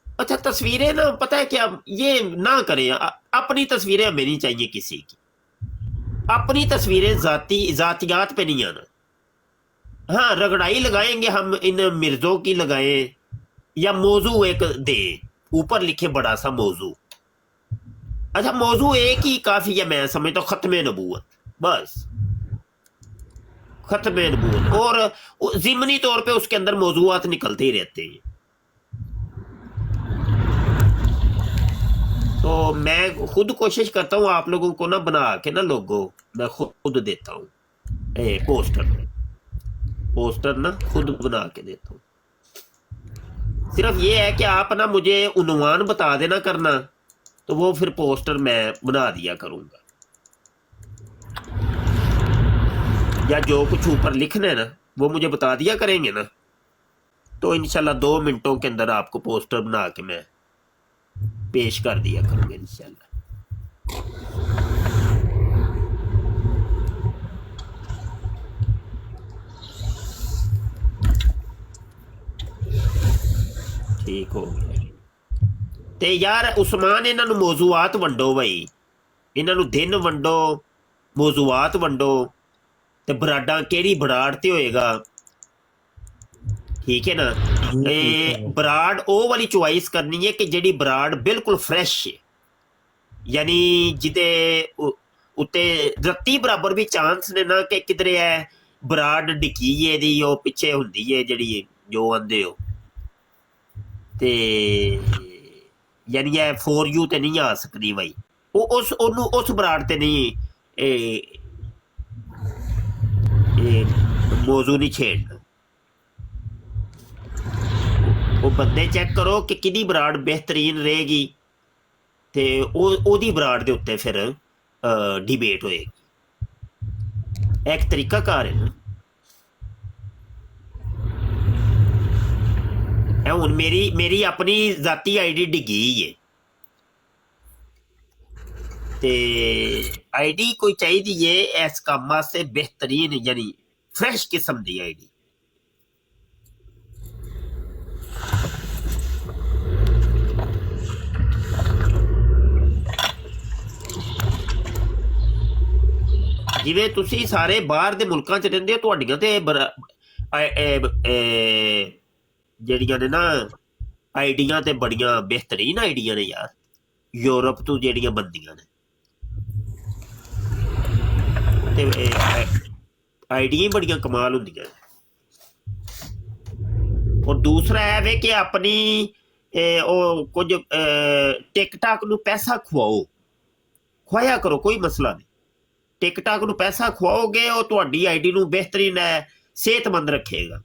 [SPEAKER 1] अच्छा तस्वीरें ना पता है क्या ये ना करें अपनी तस्वीरें हमें नहीं चाहिए किसी की, अपनी तस्वीरें जातियात पे नहीं आना। हाँ रगड़ाई लगाएंगे हम इन मिर्जों की लगाएं या मौजू एक दे ऊपर लिखे बड़ा सा मौजू। अच्छा मौजू एक ही काफी है मैं समझता हूँ खत्म नबूवत, बस खत्म नबूवत और जिमनी तौर पे उसके अंदर मौजूआत निकलते ही रहते हैं। तो मैं खुद कोशिश करता हूँ आप लोगों को ना बना के ना लोगो मैं खुद देता हूँ पोस्टर ना खुद बना के देता हूँ। सिर्फ ये है कि आप ना मुझे उन्वान बता देना करना तो वो फिर पोस्टर मैं बना दिया करूँगा या जो कुछ ऊपर लिखना है ना वो मुझे बता दिया करेंगे ना तो इंशाल्लाह 2 मिनटों के अंदर आपको पोस्टर बना के मैं पेश कर दिया करूँगा इंशाल्लाह। ठीक हो गया ते यार उस्मान इन्हों मौजूआत वंडो भाई, इन्हों दिन वंडो मौजूआत वंडो ते बराडा केड़ी बराड़ ते होएगा, ठीक है ना। बराड़ ओ वाली चॉइस करनी है कि जेड़ी बराड़ बिल्कुल फ्रैश है यानी जिदे उत्ते रत्ती बराबर भी चांस ने ना कि किधरे है बराड़ डिकी है दी ओ पिछे हुंदी है जेड़ी जो आंदे हो ते यानी है फॉर यू ते नहीं आ सकती भाई वो उस बराड़ ते नहीं मौजू नहीं छेड़ना। वो बंदे चेक करो कि किदी बराड़ बेहतरीन रहेगी ते ओदी बराड़ दे उत्ते फिर डिबेट होएगी। एक तरीका कार है ना हुन मेरी अपनी जाती आईडी डिगी है ते आईडी कोई चाहिए इस काम वास्ते बेहतरीन यानी फ्रेश किस्म दी आईडी। जिवें तुसी सारे बाहर दे मुल्कां च रहिंदे हो तुहाडियां ते ਜਿਹੜੀਆਂ ਨੇ ਨਾ ਆਈਡੀਆਂ ਤੇ ਬੜੀਆਂ ਬਿਹਤਰੀਨ ਆਈਡੀਆਂ ਨੇ ਯਾਰ ਯੂਰਪ ਤੋਂ ਜਿਹੜੀਆਂ ਬੰਦੀਆਂ ਨੇ ਤੇ ਆਈਡੀਆਂ ਬੜੀਆਂ ਕਮਾਲ ਹੁੰਦੀਆਂ ਔਰ ਦੂਸਰਾ ਹੈ ਵੇ ਕਿ ਆਪਣੀ ਉਹ ਕੁਝ ਟਿਕਟਾਕ ਨੂੰ ਪੈਸਾ ਖਵਾਇਆ ਕਰੋ ਕੋਈ ਮਸਲਾ ਨਹੀਂ। ਟਿਕਟਾਕ ਨੂੰ ਪੈਸਾ ਖਵਾਓਗੇ ਉਹ ਤੁਹਾਡੀ ਆਈਡੀ ਨੂੰ ਬਿਹਤਰੀਨ ਸਿਹਤਮੰਦ ਰੱਖੇਗਾ।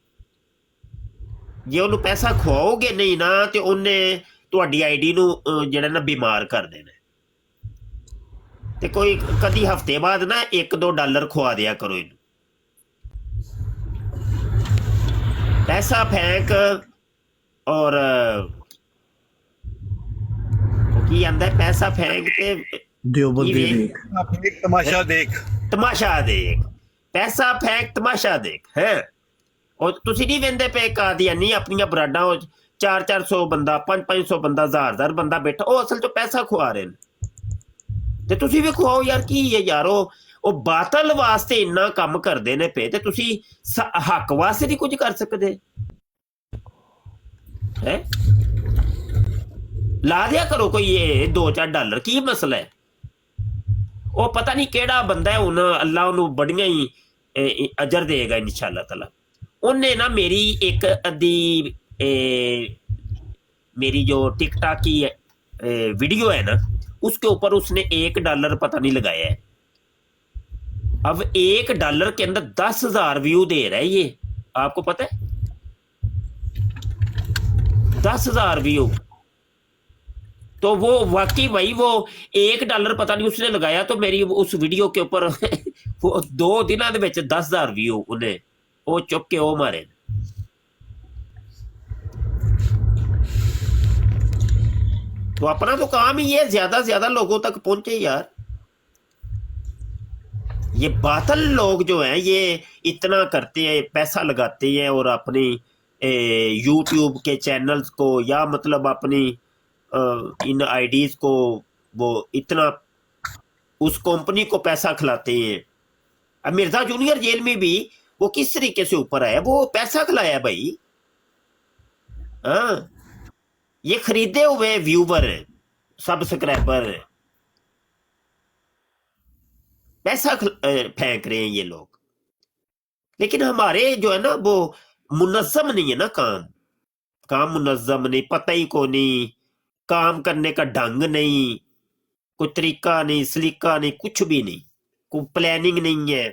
[SPEAKER 1] ਜੇ ਉਹਨੂੰ ਪੈਸਾ ਖਵਾਓਗੇ ਨਹੀਂ ਨਾ ਤੇ ਉਹਨੇ ਤੁਹਾਡੀ ਆਈਡੀ ਨੂੰ ਜਿਹੜਾ ਨਾ ਬਿਮਾਰ ਕਰ ਦੇਣਾ। ਤੇ ਕੋਈ ਕਦੀ ਹਫਤੇ ਬਾਅਦ ਨਾ $1-2 ਖਵਾ ਦਿਆ ਕਰੋ ਇਹਨੂੰ। ਪੈਸਾ ਫੈਂਕ ਔਰ ਕੀ ਆਂਦਾ ਪੈਸਾ ਫੈਂਕ ਤੇ
[SPEAKER 5] तमाशा देख
[SPEAKER 1] पैसा फेंक तमाशा देख है। और तुसी नहीं वेंदे पे कादियानी अपनियां बराडां 400-400 बंदा 500-500 बंदा 1000 बंदा बैठा वो असल तो पैसा खुआ रहे हैं। ਤੇ ਤੁਸੀਂ ਵੀ ਖਵਾਓ ਯਾਰ। ਕੀ ਹੈ ਯਾਰੋ, ਉਹ ਬਾਤਲ ਵਾਸਤੇ ਇੰਨਾ ਕੰਮ ਕਰਦੇ ਨੇ ਪਏ ਤੇ ਤੁਸੀਂ ਹੱਕ ਵਾਸਤੇ ਨਹੀਂ ਕੁਝ ਕਰ ਸਕਦੇ ਹੈ? ਲਾ ਦਿਆ ਕਰੋ ਕੋਈ ਇਹ $2-4, ਕੀ ਮਸਲਾ ਹੈ? ਉਹ ਪਤਾ ਨਹੀਂ ਕਿਹੜਾ ਬੰਦਾ ਹੈ, ਹੁਣ ਅੱਲਾ ਉਹਨੂੰ ਬੜੀਆਂ ਹੀ ਅਜਰ ਦੇਗਾ ਇਨਸ਼ਾਅੱਲਾ ਤਾਲਾ। ਉਹਨੇ ਨਾ ਮੇਰੀ ਇੱਕ ਅੱਧੀ मेरी जो टिकटॉक की वीडियो है ना, उसके ऊपर उसने $1 पता नहीं लगाया है। अब $1 के अंदर 10,000 व्यू दे रहा है ये, आपको पता है? 10,000 व्यू। तो वो वाकई भाई वो $1 पता नहीं उसने लगाया तो मेरी उस वीडियो के ऊपर वो 2 दिनों के विच 10,000 व्यू उन्हें वो चुक के वो मारे। तो अपना तो काम ही है ज्यादा से ज्यादा लोगों तक पहुंचे यार। ये बातल लोग जो हैं ये इतना करते हैं, पैसा लगाते हैं और अपनी यूट्यूब के चैनल्स को या मतलब अपनी इन आईडीज को वो इतना उस कंपनी को पैसा खिलाते हैं। अब मिर्जा जूनियर जेल में भी वो किस तरीके से ऊपर आया, वो पैसा खिलाया भाई। हाँ, ये खरीदे हुए व्यूवर सब्सक्राइबर पैसा फेंक रहे हैं ये लोग। लेकिन हमारे जो है ना वो मुनज़्ज़म नहीं है ना, काम मुनज़्ज़म नहीं, पता ही को नहीं, काम करने का ढंग नहीं, कोई तरीका नहीं, सलीका नहीं, कुछ भी नहीं, कोई प्लानिंग नहीं है।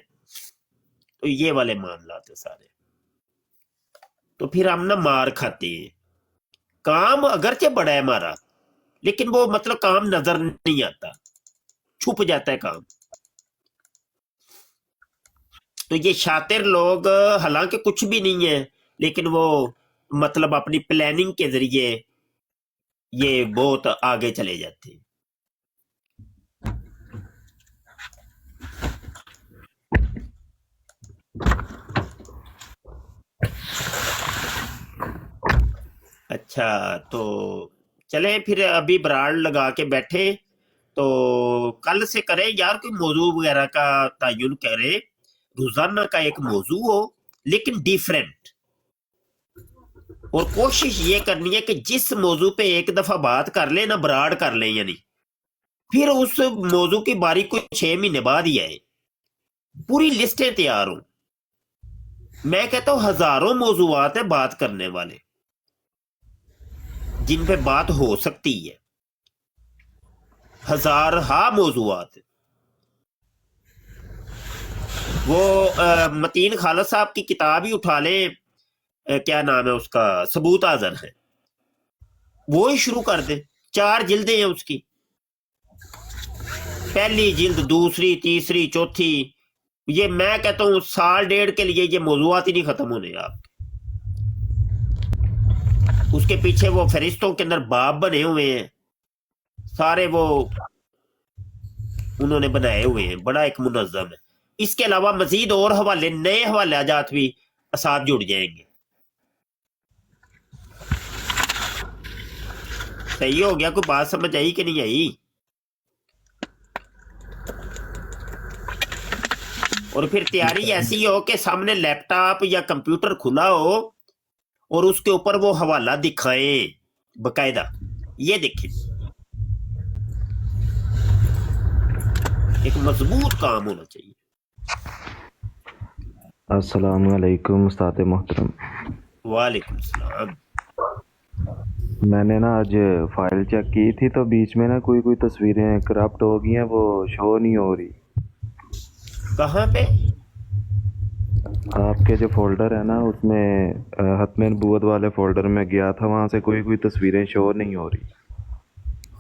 [SPEAKER 1] तो ये वाले मामला थे सारे। तो फिर हम ना मार खाते हैं। काम अगरचे बड़ा है हमारा, लेकिन वो मतलब काम नजर नहीं आता, छुप जाता है काम। तो ये शातिर लोग हालांकि कुछ भी नहीं है, लेकिन वो मतलब अपनी प्लानिंग के जरिए ये बहुत आगे चले जाते हैं। अच्छा, तो चले फिर अभी ब्रांड लगा के बैठे तो कल से करें यार कोई मौजू वगैरह का तयन करें, रोजाना का एक मौजू हो लेकिन डिफरेंट। और कोशिश ये करनी है कि जिस मौजू पे एक दफा बात कर ले ना, ब्रांड कर ले, यानी फिर उस मौजू की बारी को 6 महीने बाद ही आए, पूरी लिस्टें तैयार हो। मैं कहता हूं हजारों मौजूआत है बात करने वाले जिन पे बात हो सकती है, हजार मौजूआत। वो मतीन खालिद साहब की किताब ही उठा ले, क्या नाम है उसका, सबूत आजर है, वो ही शुरू कर दे। 4 जिल्दें हैं उसकी, पहली जिल्द, दूसरी, तीसरी, चौथी। ये मैं कहता हूँ 1.5 साल के लिए ये मौजूआत ही नहीं खत्म होने आप। उसके पीछे वो फरिश्तों के अंदर बाप बने हुए हैं सारे, वो उन्होंने बनाए हुए हैं, बड़ा एक मुनज़्ज़म है। इसके अलावा मजीद और हवाले, नए हवाले जात भी साथ जुड़ जाएंगे। सही हो गया? कोई बात समझ आई कि नहीं आई? और फिर तैयारी ऐसी हो कि सामने लैपटॉप या कंप्यूटर खुला हो और उसके ऊपर वो हवाला दिखाए बकायदा, ये देखिए एक मजबूत काम होना चाहिए।
[SPEAKER 6] अस्सलाम वालेकुम उस्ताद मोहतरम।
[SPEAKER 1] वालेकुम सलाम।
[SPEAKER 6] मैंने ना आज फाइल चेक की थी तो बीच में ना कोई तस्वीरें करप्ट हो गई हैं, वो शो नहीं हो रही।
[SPEAKER 1] कहाँ पे?
[SPEAKER 6] आपके जो फोल्डर है ना उसमें खत्म नबूवत वाले फोल्डर में गया था, वहाँ से कोई तस्वीरें शो नहीं हो रही।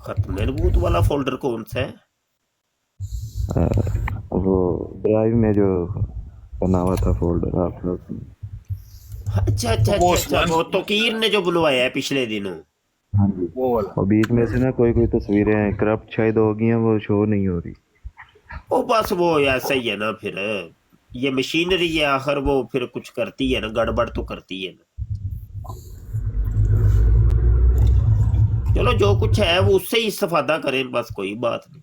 [SPEAKER 1] खत्म नबूवत वाला फोल्डर कौन सा है?
[SPEAKER 6] वो ड्राइव में जो बना हुआ था फोल्डर आपने उसमें।
[SPEAKER 1] अच्छा अच्छा अच्छा अच्छा, वो तोकीर ने जो बुलवाया है पिछले दिनों।
[SPEAKER 6] हाँ जी,
[SPEAKER 3] वो वाला।
[SPEAKER 6] और बीच में से ना कोई तस्वीरें करप्ट शायद हो गई हैं, वो शो नहीं हो रही।
[SPEAKER 1] ओ बस वो ऐसा ही है ना, फिर ये मशीनरी है आखिर, वो फिर कुछ करती है ना, गड़बड़ तो करती है ना। चलो जो कुछ है वो उससे ही इस्तेफादा करें, बस कोई बात नहीं।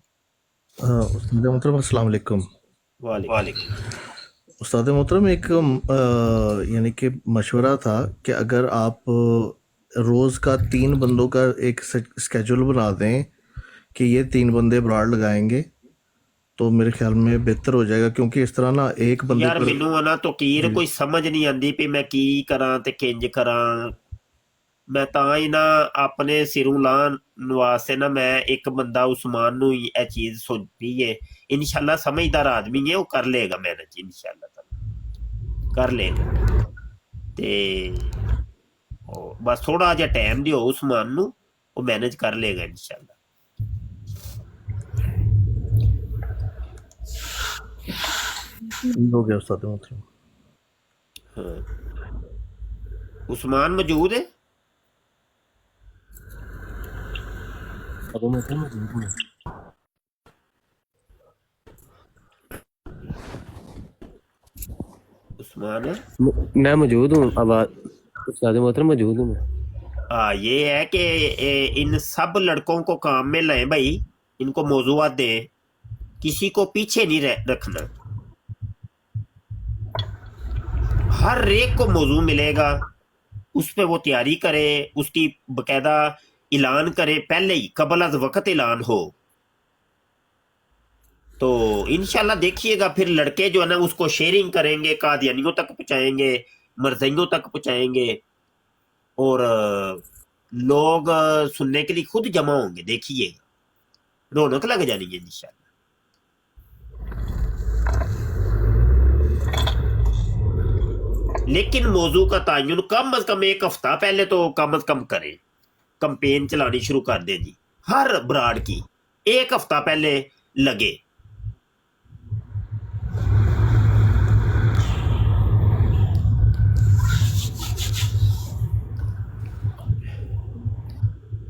[SPEAKER 7] उस्ताद मोहतरम अस्सलाम वालेकुम।
[SPEAKER 1] वालेकुम।
[SPEAKER 7] उस्ताद मोहतरम एक यानी कि मशवरा था कि अगर आप रोज़ का 3 बंदों का एक स्केड्यूल बना दें कि ये 3 बंदे ब्राड लगाएंगे तो मेरे ख्याल में बेहतर हो जाएगा, क्योंकि इस तरह ना एक बंदे
[SPEAKER 1] यार
[SPEAKER 7] पर
[SPEAKER 1] ਮੈਨੂੰ ਨਾ ਤੌਕੀਰ
[SPEAKER 7] जी
[SPEAKER 1] ਕੋਈ ਸਮਝ ਨਹੀਂ ਆਂਦੀ ਵੀ ਮੈਂ ਕੀ ਕਰਾਂ ਤੇ ਕਿੰਜ ਕਰਾਂ। ਮੈਂ ਤਾਂ ਹੀ ਨਾ ਆਪਣੇ ਸਿਰੋਂ ਲਾਣ ਵਾਸਤੇ ਨਾ ਮੈਂ ਇੱਕ ਬੰਦਾ ਉਸਮਾਨ ਨੂੰ ਹੀ ਇਹ ਚੀਜ਼ ਸੌਂਪੀ ਏ। ਇਨਸ਼ਾਅੱਲਾ ਸਮਝਦਾਰ ਆਦਮੀ ਹੈ, ਉਹ ਕਰ ਲੇਗਾ ਮੈਨੇਜ, ਇਨਸ਼ਾਅੱਲਾ ਤਾਲਾ ਕਰ ਲੇਗਾ। ਤੇ ਉਹ ਬਸ ਥੋੜਾ ਜਿਹਾ ਟਾਈਮ ਦਿਓ ਉਸਮਾਨ ਨੂੰ, ਉਹ ਮੈਨੇਜ ਕਰ ਲੇਗਾ ਇਨਸ਼ਾਅੱਲਾ।
[SPEAKER 7] ठीक हो गया उस्ताद मोहतरम।
[SPEAKER 1] हाँ उस्मान मौजूद है?
[SPEAKER 2] उस्ताद मोहतरम मौजूद हैं।
[SPEAKER 1] उस्मान है?
[SPEAKER 2] मैं मौजूद हूँ, आवाज़ उस्ताद मोहतरम मौजूद हूँ मैं।
[SPEAKER 1] हाँ ये है कि इन सब लड़कों को काम में लाएं भाई, इनको मौजूद दें, किसी को पीछे नहीं रखना। हर एक को मौजू मिलेगा, उस पे वो तैयारी करे, उसकी बकायदा ऐलान करे, पहले ही कबल अज वक्त ऐलान हो। तो इंशाल्लाह देखिएगा फिर लड़के जो है ना उसको शेयरिंग करेंगे, कादियानियों तक पहुँचाएंगे, मरज़इयों तक पहुँचाएंगे, और लोग सुनने के लिए खुद जमा होंगे। देखिएगा रौनक लग जानी है इंशाल्लाह। लेकिन मौजू का तयन कम अज कम एक हफ्ता पहले तो कम अज कम करें, कंपेन चलानी शुरू कर दें जी। हर ब्राड की एक हफ्ता पहले लगे।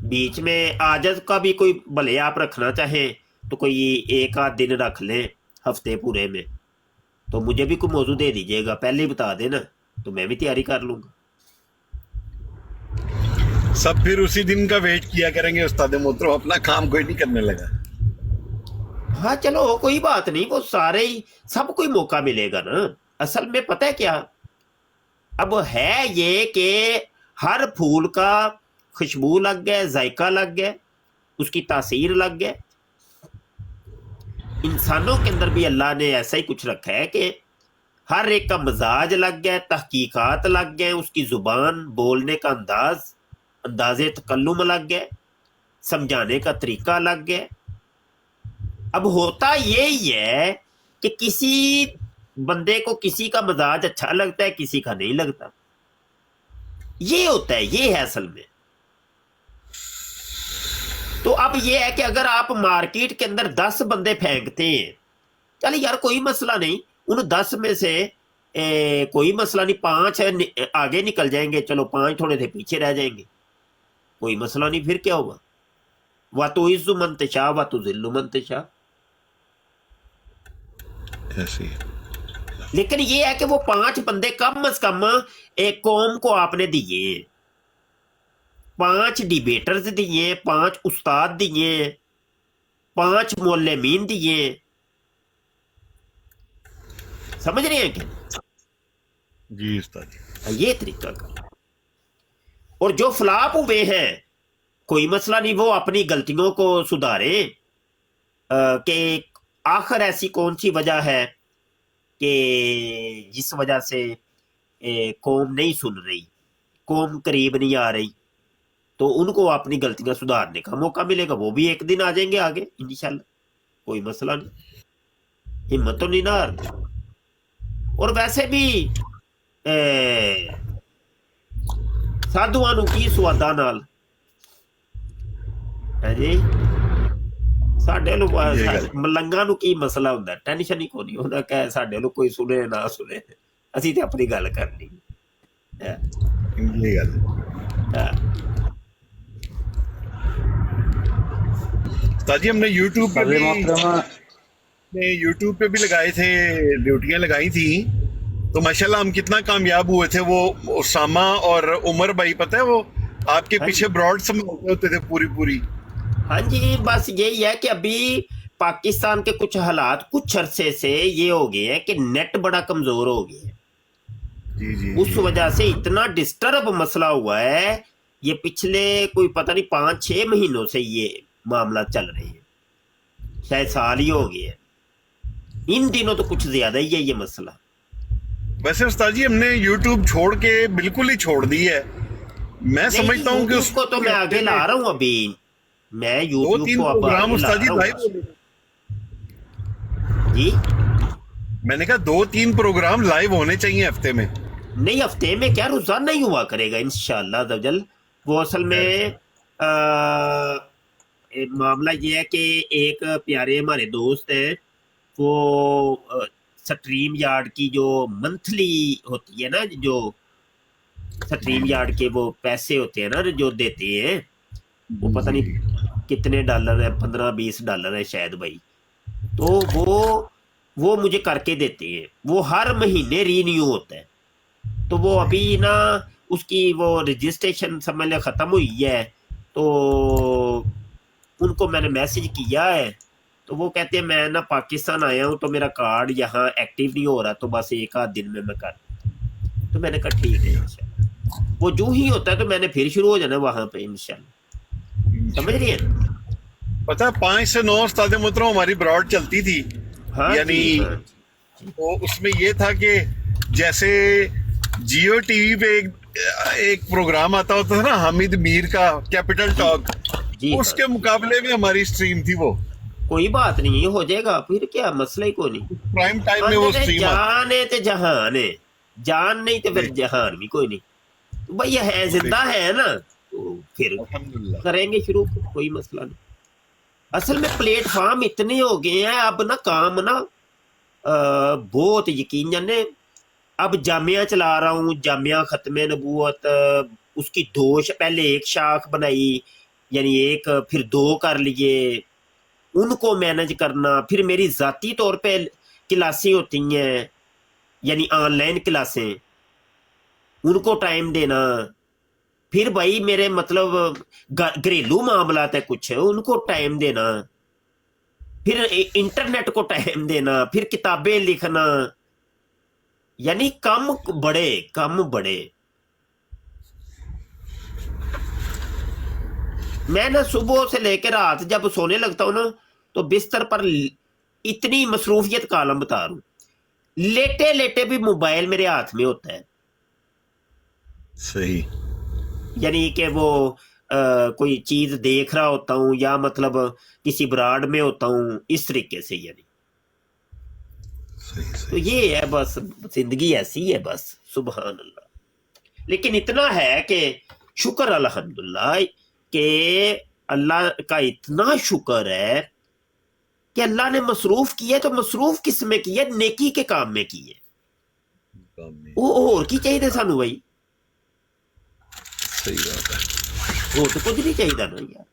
[SPEAKER 1] बीच में आजज का भी कोई भले आप रखना चाहें तो कोई एक आध दिन रख लें हफ्ते पूरे में, तो मुझे भी कोई मौजू दे दीजिएगा, पहले ही बता देना तो मैं भी तैयारी कर लूंगा।
[SPEAKER 5] सब फिर उसी दिन का वेट किया करेंगे उस्ताद मोहतरम, अपना काम कोई नहीं करने लगा।
[SPEAKER 1] हाँ चलो कोई बात नहीं, वो सारे ही सब कोई मौका मिलेगा ना। असल में पता है क्या, अब है ये कि हर फूल का खुशबू लग गया, जायका लग गया, उसकी तासीर लग गया। इंसानों के अंदर भी अल्लाह ने ऐसा ही कुछ रखा है कि हर एक का मजाज लग गया, तहकीकात लग गए, उसकी जुबान बोलने का अंदाजे तकल्लुम लग गया, समझाने का तरीका लग गया। अब होता यही है कि किसी बंदे को किसी का मजाज अच्छा लगता है, किसी का नहीं लगता। ये होता है, ये है असल में। तो अब ये है कि अगर आप मार्केट के अंदर 10 बंदे फेंकते हैं, चल यार कोई मसला नहीं, उन 10 में से कोई मसला नहीं, 5 आगे निकल जाएंगे, चलो 5 थोड़े से पीछे रह जाएंगे, कोई मसला नहीं, फिर क्या हुआ। वा तो इज्जु मंतशा वा तो जिल्लु मंतशा।
[SPEAKER 5] ऐसे
[SPEAKER 1] लेकिन ये है कि वो 5 बंदे कम अज कम एक कौम को आपने दिए, 5 डिबेटर्स दिए, 5 उस्ताद दिए, 5 मौलमीन दिए। समझ रहे हैं क्या?
[SPEAKER 5] जी उस्ताद,
[SPEAKER 1] ये तरीका का। और जो फ्लॉप हुए हैं कोई मसला नहीं, वो अपनी गलतियों को सुधारे कि आखिर ऐसी कौन सी वजह है कि जिस वजह से कौम नहीं सुन रही, कौम करीब नहीं आ रही, तो उनको अपनी गलतियां सुधारने का मौका मिलेगा। वो भी एक दिन आ जाएंगे आगे इंशाल्लाह, कोई मसला नहीं, हिम्मत तो नहीं ना हारनी। और वैसे भी साधुआं नूं की सुआदा नाल है जी, ਸਾਡੇ ਨੂੰ ਮਲੰਗਾਂ ਨੂੰ ਕੀ ਮਸਲਾ ਹੁੰਦਾ, ਟੈਨਸ਼ਨ ਹੀ ਕੋਈ ਨਹੀਂ ਹੁੰਦਾ, ਕਹੇ ਸਾਡੇ ਨੂੰ ਕੋਈ ਸੁਣੇ ਨਾ ਸੁਣੇ, ਅਸੀਂ ਤੇ ਆਪਣੀ ਗੱਲ ਕਰਨੀ ਹੈ।
[SPEAKER 5] ये गल उस्ताद जी, हमने यूट्यूब पे भी लगाए थे, ड्यूटियां लगाई थी, तो माशाल्लाह हम कितना कामयाब हुए थे। वो उसामा और उमर भाई, पता है वो आपके पीछे ब्रॉड संभालते होते थे पूरी।
[SPEAKER 1] हाँ जी, बस यही है कि अभी पाकिस्तान के कुछ हालात कुछ अरसे से ये हो गए हैं कि नेट बड़ा कमजोर हो गया है,
[SPEAKER 5] जी जी
[SPEAKER 1] उस वजह से इतना डिस्टर्ब मसला हुआ है। ये पिछले कोई पता नहीं 5-6 महीनों से ये मामला चल रहे हैं, शायद साल ही हो गया है। इन दिनों तो कुछ ज्यादा ही है ये मसला।
[SPEAKER 5] वैसे उस्ताद जी हमने YouTube छोड़ के बिल्कुल ही छोड़ दी है। मैं
[SPEAKER 1] नहीं,
[SPEAKER 5] समझता हूँ कि
[SPEAKER 1] YouTube को तो मैं आगे ला रहा हूँ अभी, मैं YouTube
[SPEAKER 5] 2-3
[SPEAKER 1] को अब
[SPEAKER 5] प्रोग्राम
[SPEAKER 1] आगे ला
[SPEAKER 5] उस्ताद जी
[SPEAKER 1] रहा हूँ।
[SPEAKER 5] लाइव,
[SPEAKER 1] जी
[SPEAKER 5] मैंने कहा 2-3 प्रोग्राम लाइव होने चाहिए हफ्ते में।
[SPEAKER 1] नहीं, हफ्ते में क्या, रोजाना ही हुआ करेगा इंशाअल्लाह दवजल। वो असल में मामला ये है कि एक प्यारे हमारे दोस्त हैं, वो स्ट्रीम यार्ड की जो मंथली होती है ना, जो स्ट्रीम यार्ड के वो पैसे होते हैं ना जो देते हैं, वो पता नहीं कितने डॉलर है, $15-20 है शायद भाई। तो वो मुझे करके देते हैं, वो हर महीने रीन्यू होता है। तो वो अभी ना उसकी वो रजिस्ट्रेशन समझ लें ख़त्म हुई है, तो उनको मैंने मैसेज किया है, तो वो कहते हैं मैं ना पाकिस्तान आया हूँ तो मेरा कार्ड यहाँ एक्टिव नहीं हो रहा, तो बस 1-8 दिन में मैं कर। तो मैंने कहा ठीक है इंशाल्लाह, वो जो ही होता है तो मैंने फिर शुरू हो जाना वहाँ पे इंशाल्लाह, समझ रही है।
[SPEAKER 5] पता है 5 से 9 उस्ताद मोहतरम हमारी ब्रॉड चलती थी,
[SPEAKER 1] हाँ
[SPEAKER 5] यानी
[SPEAKER 1] जी, हाँ।
[SPEAKER 5] तो उसमें ये था कि जैसे जियो टीवी पे एक प्रोग्राम आता होता था ना हामिद मीर का कैपिटल टॉक,
[SPEAKER 1] जी
[SPEAKER 5] उसके मुकाबले में हमारी स्ट्रीम थी वो।
[SPEAKER 1] कोई बात नहीं, हो जाएगा, फिर क्या मसला ही कोई नहीं।
[SPEAKER 5] प्राइम टाइम में वो स्ट्रीम
[SPEAKER 1] जान है तो जहान है, जान नहीं तो फिर जहान भी कोई नहीं। तो भाई ये है, जिंदा है ना, तो फिर
[SPEAKER 5] अल्हम्दुलिल्लाह।
[SPEAKER 1] करेंगे शुरू, कोई मसला नहीं। असल में प्लेटफॉर्म इतने हो गए हैं अब ना, काम ना बहुत यकीन जाने। अब जामिया चला रहा हूँ, जामिया खत्म नबूवत, उसकी 2 पहले 1 शाख बनाई, यानी 1 फिर 2 कर लिए, उनको मैनेज करना, फिर मेरी ज़ाती तौर पे क्लासें होती हैं, यानी ऑनलाइन क्लासें, उनको टाइम देना, फिर भाई मेरे मतलब घरेलू मामलात है कुछ, उनको टाइम देना, फिर इंटरनेट को टाइम देना, फिर किताबें लिखना, यानी कम बड़े। मैं ना सुबह से लेकर रात जब सोने लगता हूँ ना, तो बिस्तर पर इतनी मसरूफियत का आलम बता रहा हूँ, लेटे लेटे भी मोबाइल मेरे हाथ में होता है।
[SPEAKER 5] सही,
[SPEAKER 1] यानी कि वो कोई चीज देख रहा होता हूँ, या मतलब किसी ब्राड में होता हूँ, इस तरीके से। यानी तो ये है, बस जिंदगी ऐसी है, बस सुबहान अल्लाह। लेकिन इतना है कि शुक्र अल्हम्दुलिल्लाह कि अल्लाह का इतना शुक्र है कि अल्लाह ने मसरूफ किया, तो मसरूफ किस में किया, नेकी के काम में किए। वो और की चाहिए सानू भाई,
[SPEAKER 5] सही बात है।
[SPEAKER 1] वो तो कुछ नहीं चाहिए ना यार।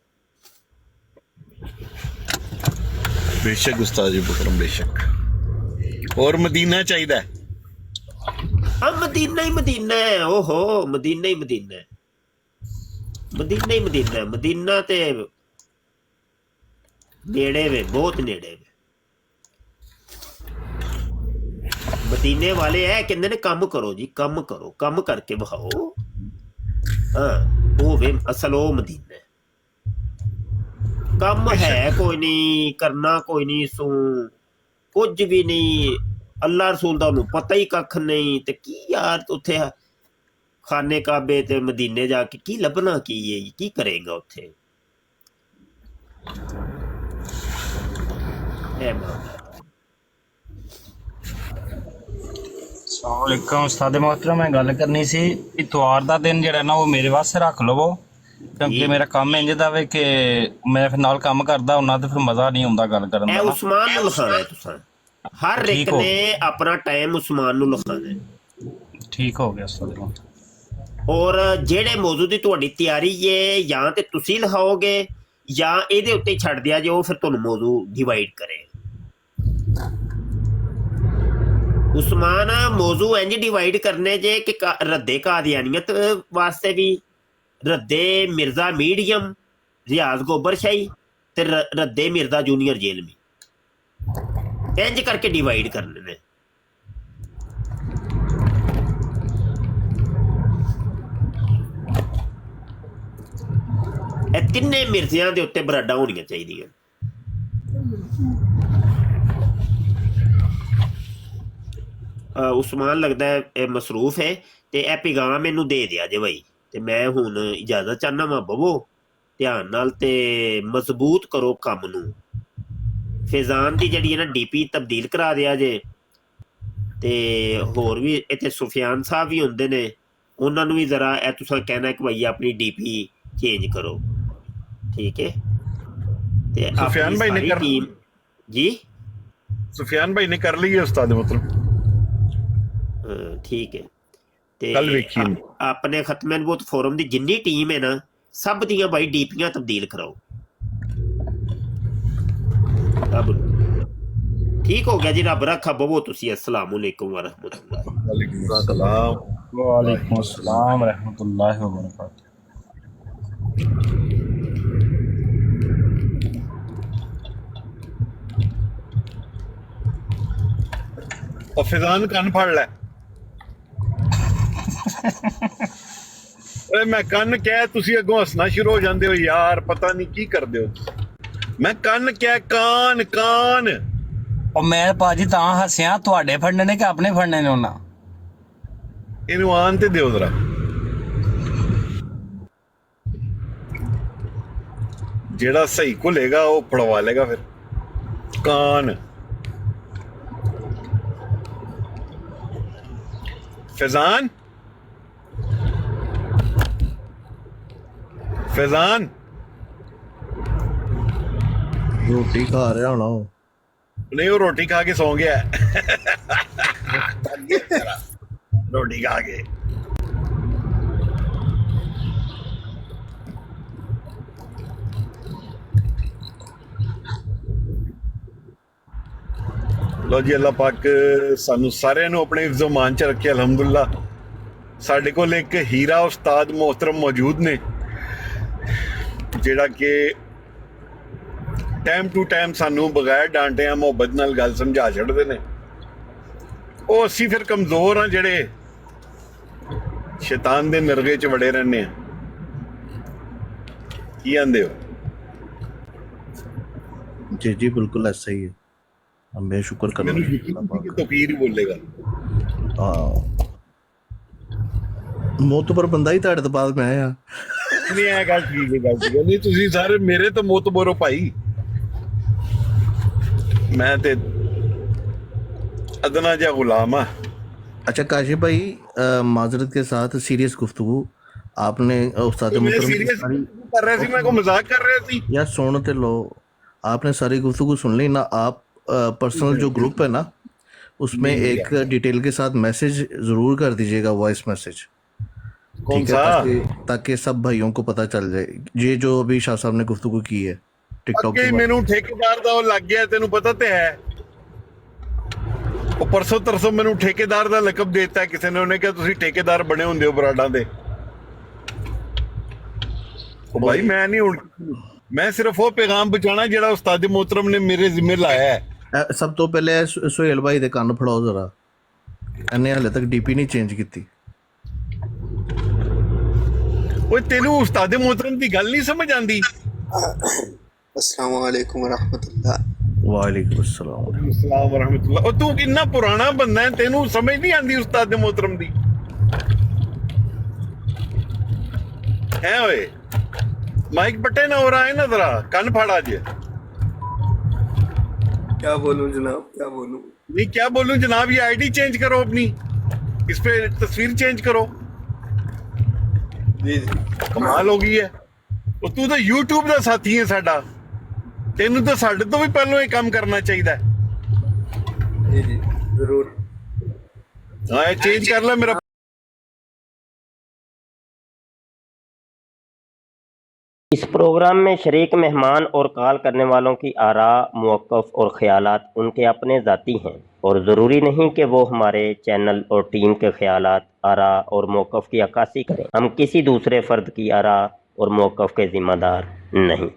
[SPEAKER 5] बेशक उस्ताद जी मुकरम, बेशक। और मदीना चाहिए,
[SPEAKER 1] अब मदीना ही मदीना है, ओहो मदीना ही मदीना है, मदीना ही मदीना है। मदीना ते नेड़े वे, बहुत नेड़े वे। मदीने वाले है कहते ने काम करो जी, काम करो, काम करके बहाओ। हाँ वो वे असल वो मदीना है, कम है कोई नहीं, करना कोई नहीं, सू कुछ भी नहीं। अल्लाह रसूल दा उन्हें पता ही कख नहीं, ते की यार उत्थे खाने काबे ते मदीने जाके की लभना, की है की करेगा उत्थे।
[SPEAKER 8] अस्सलामुअलैकुम उस्ताद मोहतरम, मैं गल करनी सी इतवार दा दिन जेड़ा ना वो मेरे वास्ते रख लवो, क्योंकि मेरा काम इंज दा वे कि मैं फिर नाल काम करदा हुन्ना ते फिर मजा नहीं आउंदा गल करन
[SPEAKER 1] ए
[SPEAKER 8] दा।
[SPEAKER 1] उस्मान नु लिखाना है तुसां, हर एक ने अपना टाइम उस्मान नु लिखाना है।
[SPEAKER 8] ठीक हो गया उस्ताद मोहतरम।
[SPEAKER 1] और जेड़े मौजू दी तुहाडी तैयारी है, या ते तुसी लिखाओगे या ਇਹਦੇ ਉੱਤੇ ਛੱਡ ਦਿਆ ਜੇ, ਉਹ ਫਿਰ ਤੁਹਾਨੂੰ ਮੌਜੂ ਡਿਵਾਈਡ ਕਰੇ। उस्मान मौजू इंज डिवाइड करने जे कि रद्दे कादियानियत वास्ते भी, रद्दे मिर्जा मीडियम रियाज गोबर शाही ते रद्दे मिर्जा जूनियर जेल में, ਇੰਜ ਕਰਕੇ ਡਿਵਾਈਡ ਕਰਨੇ ਨੇ। ਇਹ ਤਿੰਨੇ ਮਿਰਜ਼ਿਆਂ ਦੇ ਉੱਤੇ ਬਰਾਡਾਂ ਹੋਣੀਆਂ ਚਾਹੀਦੀਆਂ। ਉਸਮਾਨ ਲੱਗਦਾ ਹੈ ਇਹ ਮਸਰੂਫ ਹੈ ਤੇ ਇਹ ਪੈਗਾਮ ਇਹਨੂੰ ਦੇ ਦਿਆ ਜੇ ਬਾਈ। ਤੇ ਮੈਂ ਹੁਣ ਇਜਾਜ਼ਤ ਚਾਹੁੰਦਾ ਵਾਂ, ਬਵੋ ਧਿਆਨ ਨਾਲ ਤੇ ਮਜ਼ਬੂਤ ਕਰੋ ਕੰਮ ਨੂੰ। ਫੈਜ਼ਾਨ ਦੀ ਜਿਹੜੀ ਹੈ ਨਾ DP ਤਬਦੀਲ ਕਰਾ ਦਿਆ ਜੇ, ਤੇ ਹੋਰ ਵੀ ਇੱਥੇ ਸੁਫਿਆਨ ਸਾਹਿਬ ਵੀ ਹੁੰਦੇ ਨੇ, ਉਹਨਾਂ ਨੂੰ ਵੀ ਜ਼ਰਾ ਇਹ ਤੁਸੀਂ ਕਹਿਣਾ ਕਿ ਭਾਈ ਆਪਣੀ DP ਚੇਂਜ ਕਰੋ, ਠੀਕ ਹੈ। ਤੇ
[SPEAKER 5] सुफियान भाई ने
[SPEAKER 1] सारी
[SPEAKER 5] कर
[SPEAKER 1] टीम जी
[SPEAKER 5] सुफियान भाई ने कर ली है उस्ताद मोहतरम,
[SPEAKER 1] ठीक है। ਤੇ
[SPEAKER 5] ਕੱਲ੍ਹ ਵੇਖੀ ਇਹਨੂੰ।
[SPEAKER 1] ਆਪਣੇ ਖਤਮੇ ਨਬੂਵਤ ਫੋਰਮ ਦੀ ਜਿੰਨੀ ਟੀਮ ਹੈ ਨਾ ਸਭ ਦੀਆਂ ਬਾਈ DPਆਂ ਤਬਦੀਲ ਕਰਾਓ। ਸਭ ਠੀਕ ਹੋ ਗਿਆ ਜੀ, ਰੱਬ ਰੱਖਾ ਬਵੋ ਤੁਸੀਂ। अस्सलाम वालेकुम वरहमतुल्लाह।
[SPEAKER 5] वालेकुम अस्सलाम।
[SPEAKER 8] ਵਾਲੇਕੁਮ अस्सलाम रहमतुल्लाहि व बरकातहू।
[SPEAKER 5] और फिजान ਕੰਨ ਫੜ ਲੈ। ਓਏ ਮੈਂ ਕੰਨ ਕਹਿ, ਤੁਸੀਂ ਅੱਗੋਂ ਹੱਸਣਾ ਸ਼ੁਰੂ ਹੋ ਜਾਂਦੇ ਹੋ ਯਾਰ, ਪਤਾ ਨਹੀਂ ਕੀ ਕਰਦੇ ਹੋ ਤੁਸੀਂ। ਮੈਂ ਕੰਨ ਕਹਿ, ਕਾਨ ਕਾਨ।
[SPEAKER 8] ਉਹ ਮੈਂ ਭਾਜੀ ਤਾਂ ਹੱਸਿਆ, ਤੁਹਾਡੇ ਫੜਨੇ ਨੇ ਕਿ ਆਪਣੇ ਫੜਨੇ ਨੇ ਉਹਨਾਂ?
[SPEAKER 5] ਇਹਨੂੰ ਆਨ ਤੇ ਦਿਓ ਜ਼ਰਾ। ਜਿਹੜਾ ਸਹੀ ਘੁਲੇਗਾ ਉਹ ਪੜਵਾ ਲੇਗਾ ਫਿਰ। ਕਾਨ फैजान फैजान
[SPEAKER 7] रोटी खा रहा होना वो।
[SPEAKER 5] नहीं, वो रोटी खा के सो गया है। रोटी खा के ਲੋ ਜੀ, ਅੱਲਾਹ ਪਾਕ ਸਾਨੂੰ ਸਾਰਿਆਂ ਨੂੰ ਆਪਣੇ ਹਿਫਜ਼ੋ ਮਾਨ ਚ ਰੱਖੇ। ਅਲਹਮਦੁਲਿਲਾ ਸਾਡੇ ਕੋਲ ਇੱਕ ਹੀਰਾ ਉਸਤਾਦ ਮੁਹਤਰਮ ਮੌਜੂਦ ਨੇ, ਜਿਹੜਾ ਕਿ ਟਾਈਮ ਟੂ ਟਾਈਮ ਸਾਨੂੰ ਬਗੈਰ ਡਾਂਟਿਆਂ ਮੁਹੱਬਤ ਨਾਲ ਗੱਲ ਸਮਝਾ ਛੱਡਦੇ ਨੇ। ਉਹ ਅਸੀਂ ਫਿਰ ਕਮਜ਼ੋਰ ਹਾਂ ਜਿਹੜੇ ਸ਼ੈਤਾਨ ਦੇ ਨਰਗੇ ਚ ਵੜੇ ਰਹਿੰਦੇ ਆ। ਕੀ ਆਂਦੇ ਹੋ?
[SPEAKER 7] जी जी बिल्कुल ऐसा ही है। हम बेशुक्र करना
[SPEAKER 5] ਮੈਨੂੰ ਯਕੀਨ ਸੀ ਕਿ ਤੌਕੀਰ ਹੀ ਬੋਲੇਗਾ।
[SPEAKER 7] ਮੋਤਬਰ ਬੰਦਾ ਹੀ ਤੁਹਾਡੇ ਤੋਂ ਬਾਅਦ ਮੈਂ ਆ।
[SPEAKER 5] ਨਹੀਂ, ਇਹ ਗੱਲ ਠੀਕ ਹੈ, ਗੱਲ ਠੀਕ ਹੈ। ਨਹੀਂ, ਤੁਸੀਂ ਸਾਰੇ ਮੇਰੇ ਤੋਂ ਮੋਤਬਰ ਹੋ ਭਾਈ, ਮੈਂ ਤੇ अदना जा गुलाम है।
[SPEAKER 7] अच्छा काशिफ भाई, माजरत के साथ सीरियस गुफ्तगू आपने उस्ताद मुकर्रम की सारी
[SPEAKER 5] कर रहे थे, मैं को मजाक कर रहे थे
[SPEAKER 7] यार, सुन तो लो, आपने सारी गुफ्तगू सुन ली ना। आप पर्सनल जो ग्रुप है ना उसमें एक डिटेल के साथ मैसेज जरूर कर दीजिएगा, वॉइस मैसेज,
[SPEAKER 5] कौन
[SPEAKER 7] ठीक है,
[SPEAKER 5] सा?
[SPEAKER 7] ताकि सब भाइयों को पता चल जाए ये जो अभी शाह साहब ने गुफ्तगू की है टिकटॉक
[SPEAKER 5] ਅੱਗੇ
[SPEAKER 7] के
[SPEAKER 5] ਮੈਨੂੰ ਠੇਕੇਦਾਰ ਦਾ ਉਹ ਲੱਗ ਗਿਆ, ਤੈਨੂੰ ਪਤਾ ਤੇ ਹੈ। ਉਹ ਪਰਸੋਂ ਤਰਸੋਂ ਮੈਨੂੰ ਠੇਕੇਦਾਰ ਦਾ ਲਕਬ ਦੇਤਾ ਕਿਸੇ ਨੇ, ਉਹਨੇ ਕਿਹਾ ਤੁਸੀਂ ਠੇਕੇਦਾਰ ਬਣੇ ਹੁੰਦੇ ਹੋ ਬਰਾਡਾਂ ਦੇ। ਉਹ ਭਾਈ ਮੈਂ ਨਹੀਂ, ਹੁਣ ਮੈਂ ਸਿਰਫ ਉਹ ਪੈਗਾਮ ਪਹੁੰਚਾਉਣਾ ਜਿਹੜਾ ਉਸਤਾਦ ਮੁਹਤਰਮ ਨੇ ਮੇਰੇ ਜ਼ਿੰਮੇ ਲਾਇਆ ਹੈ।
[SPEAKER 7] ਸਭ ਤੋਂ ਪਹਿਲੇ ਸੁਹੇਲ ਭਾਈ ਦੇ ਕੰਨ ਫੜਾਓ ਜ਼ਰਾ, ਇਹਨੇ ਹਾਲੇ ਤੱਕ ਡੀਪੀ ਨਹੀਂ ਚੇਂਜ ਕੀਤੀ।
[SPEAKER 5] ਓਏ ਤੈਨੂੰ ਉਸਤਾਦ ਮੁਹਤਰਮ ਦੀ ਗੱਲ ਨਹੀਂ ਸਮਝ ਆਂਦੀ?
[SPEAKER 9] अस्सलाम वालेकुम वरहमतुल्लाह।
[SPEAKER 7] वालेकुम अस्सलाम।
[SPEAKER 5] अस्सलाम वरहमतुल्लाह। ਉਹ ਤੂੰ ਕਿੰਨਾ ਪੁਰਾਣਾ ਬੰਦਾ ਹੈ, ਤੈਨੂੰ ਸਮਝ ਨਹੀਂ ਆਂਦੀ ਉਸਤਾਦ ਮੁਹਤਰਮ ਦੀ? ਹੈ ਓਏ ਮਾਈਕ ਬਟਨ ਹੋ रहा है ना, जरा कान फाड़ा जे।
[SPEAKER 9] क्या बोलूं जनाब, क्या बोलूं?
[SPEAKER 5] नहीं क्या बोलूं जनाब, ये आईडी चेंज करो अपनी, इस पे तस्वीर चेंज करो।
[SPEAKER 9] जी जी
[SPEAKER 5] कमाल हो गई है। ਉਹ ਤੂੰ ਤਾਂ YouTube ਦਾ ਸਾਥੀ ਹੈ ਸਾਡਾ, ਤੈਨੂੰ ਤਾਂ ਸਾਡੇ ਤੋਂ ਵੀ ਪਹਿਲਾਂ ਇਹ ਕੰਮ ਕਰਨਾ ਚਾਹੀਦਾ ਹੈ।
[SPEAKER 9] जी जी जरूर।
[SPEAKER 5] ਹਾਂ, ਇਹ ਚੇਂਜ ਕਰ ਲੈ ਮੇਰਾ।
[SPEAKER 10] इस प्रोग्राम में शरीक मेहमान और कॉल करने वालों की आरा, मौक़िफ़ और ख़यालात उनके अपने ज़ाती हैं और ज़रूरी नहीं कि वो हमारे चैनल और टीम के ख़यालात, आरा और मौक़िफ़ की अक्कासी करें। हम किसी दूसरे फ़र्द की आरा और मौक़िफ़ के ज़िम्मेदार नहीं।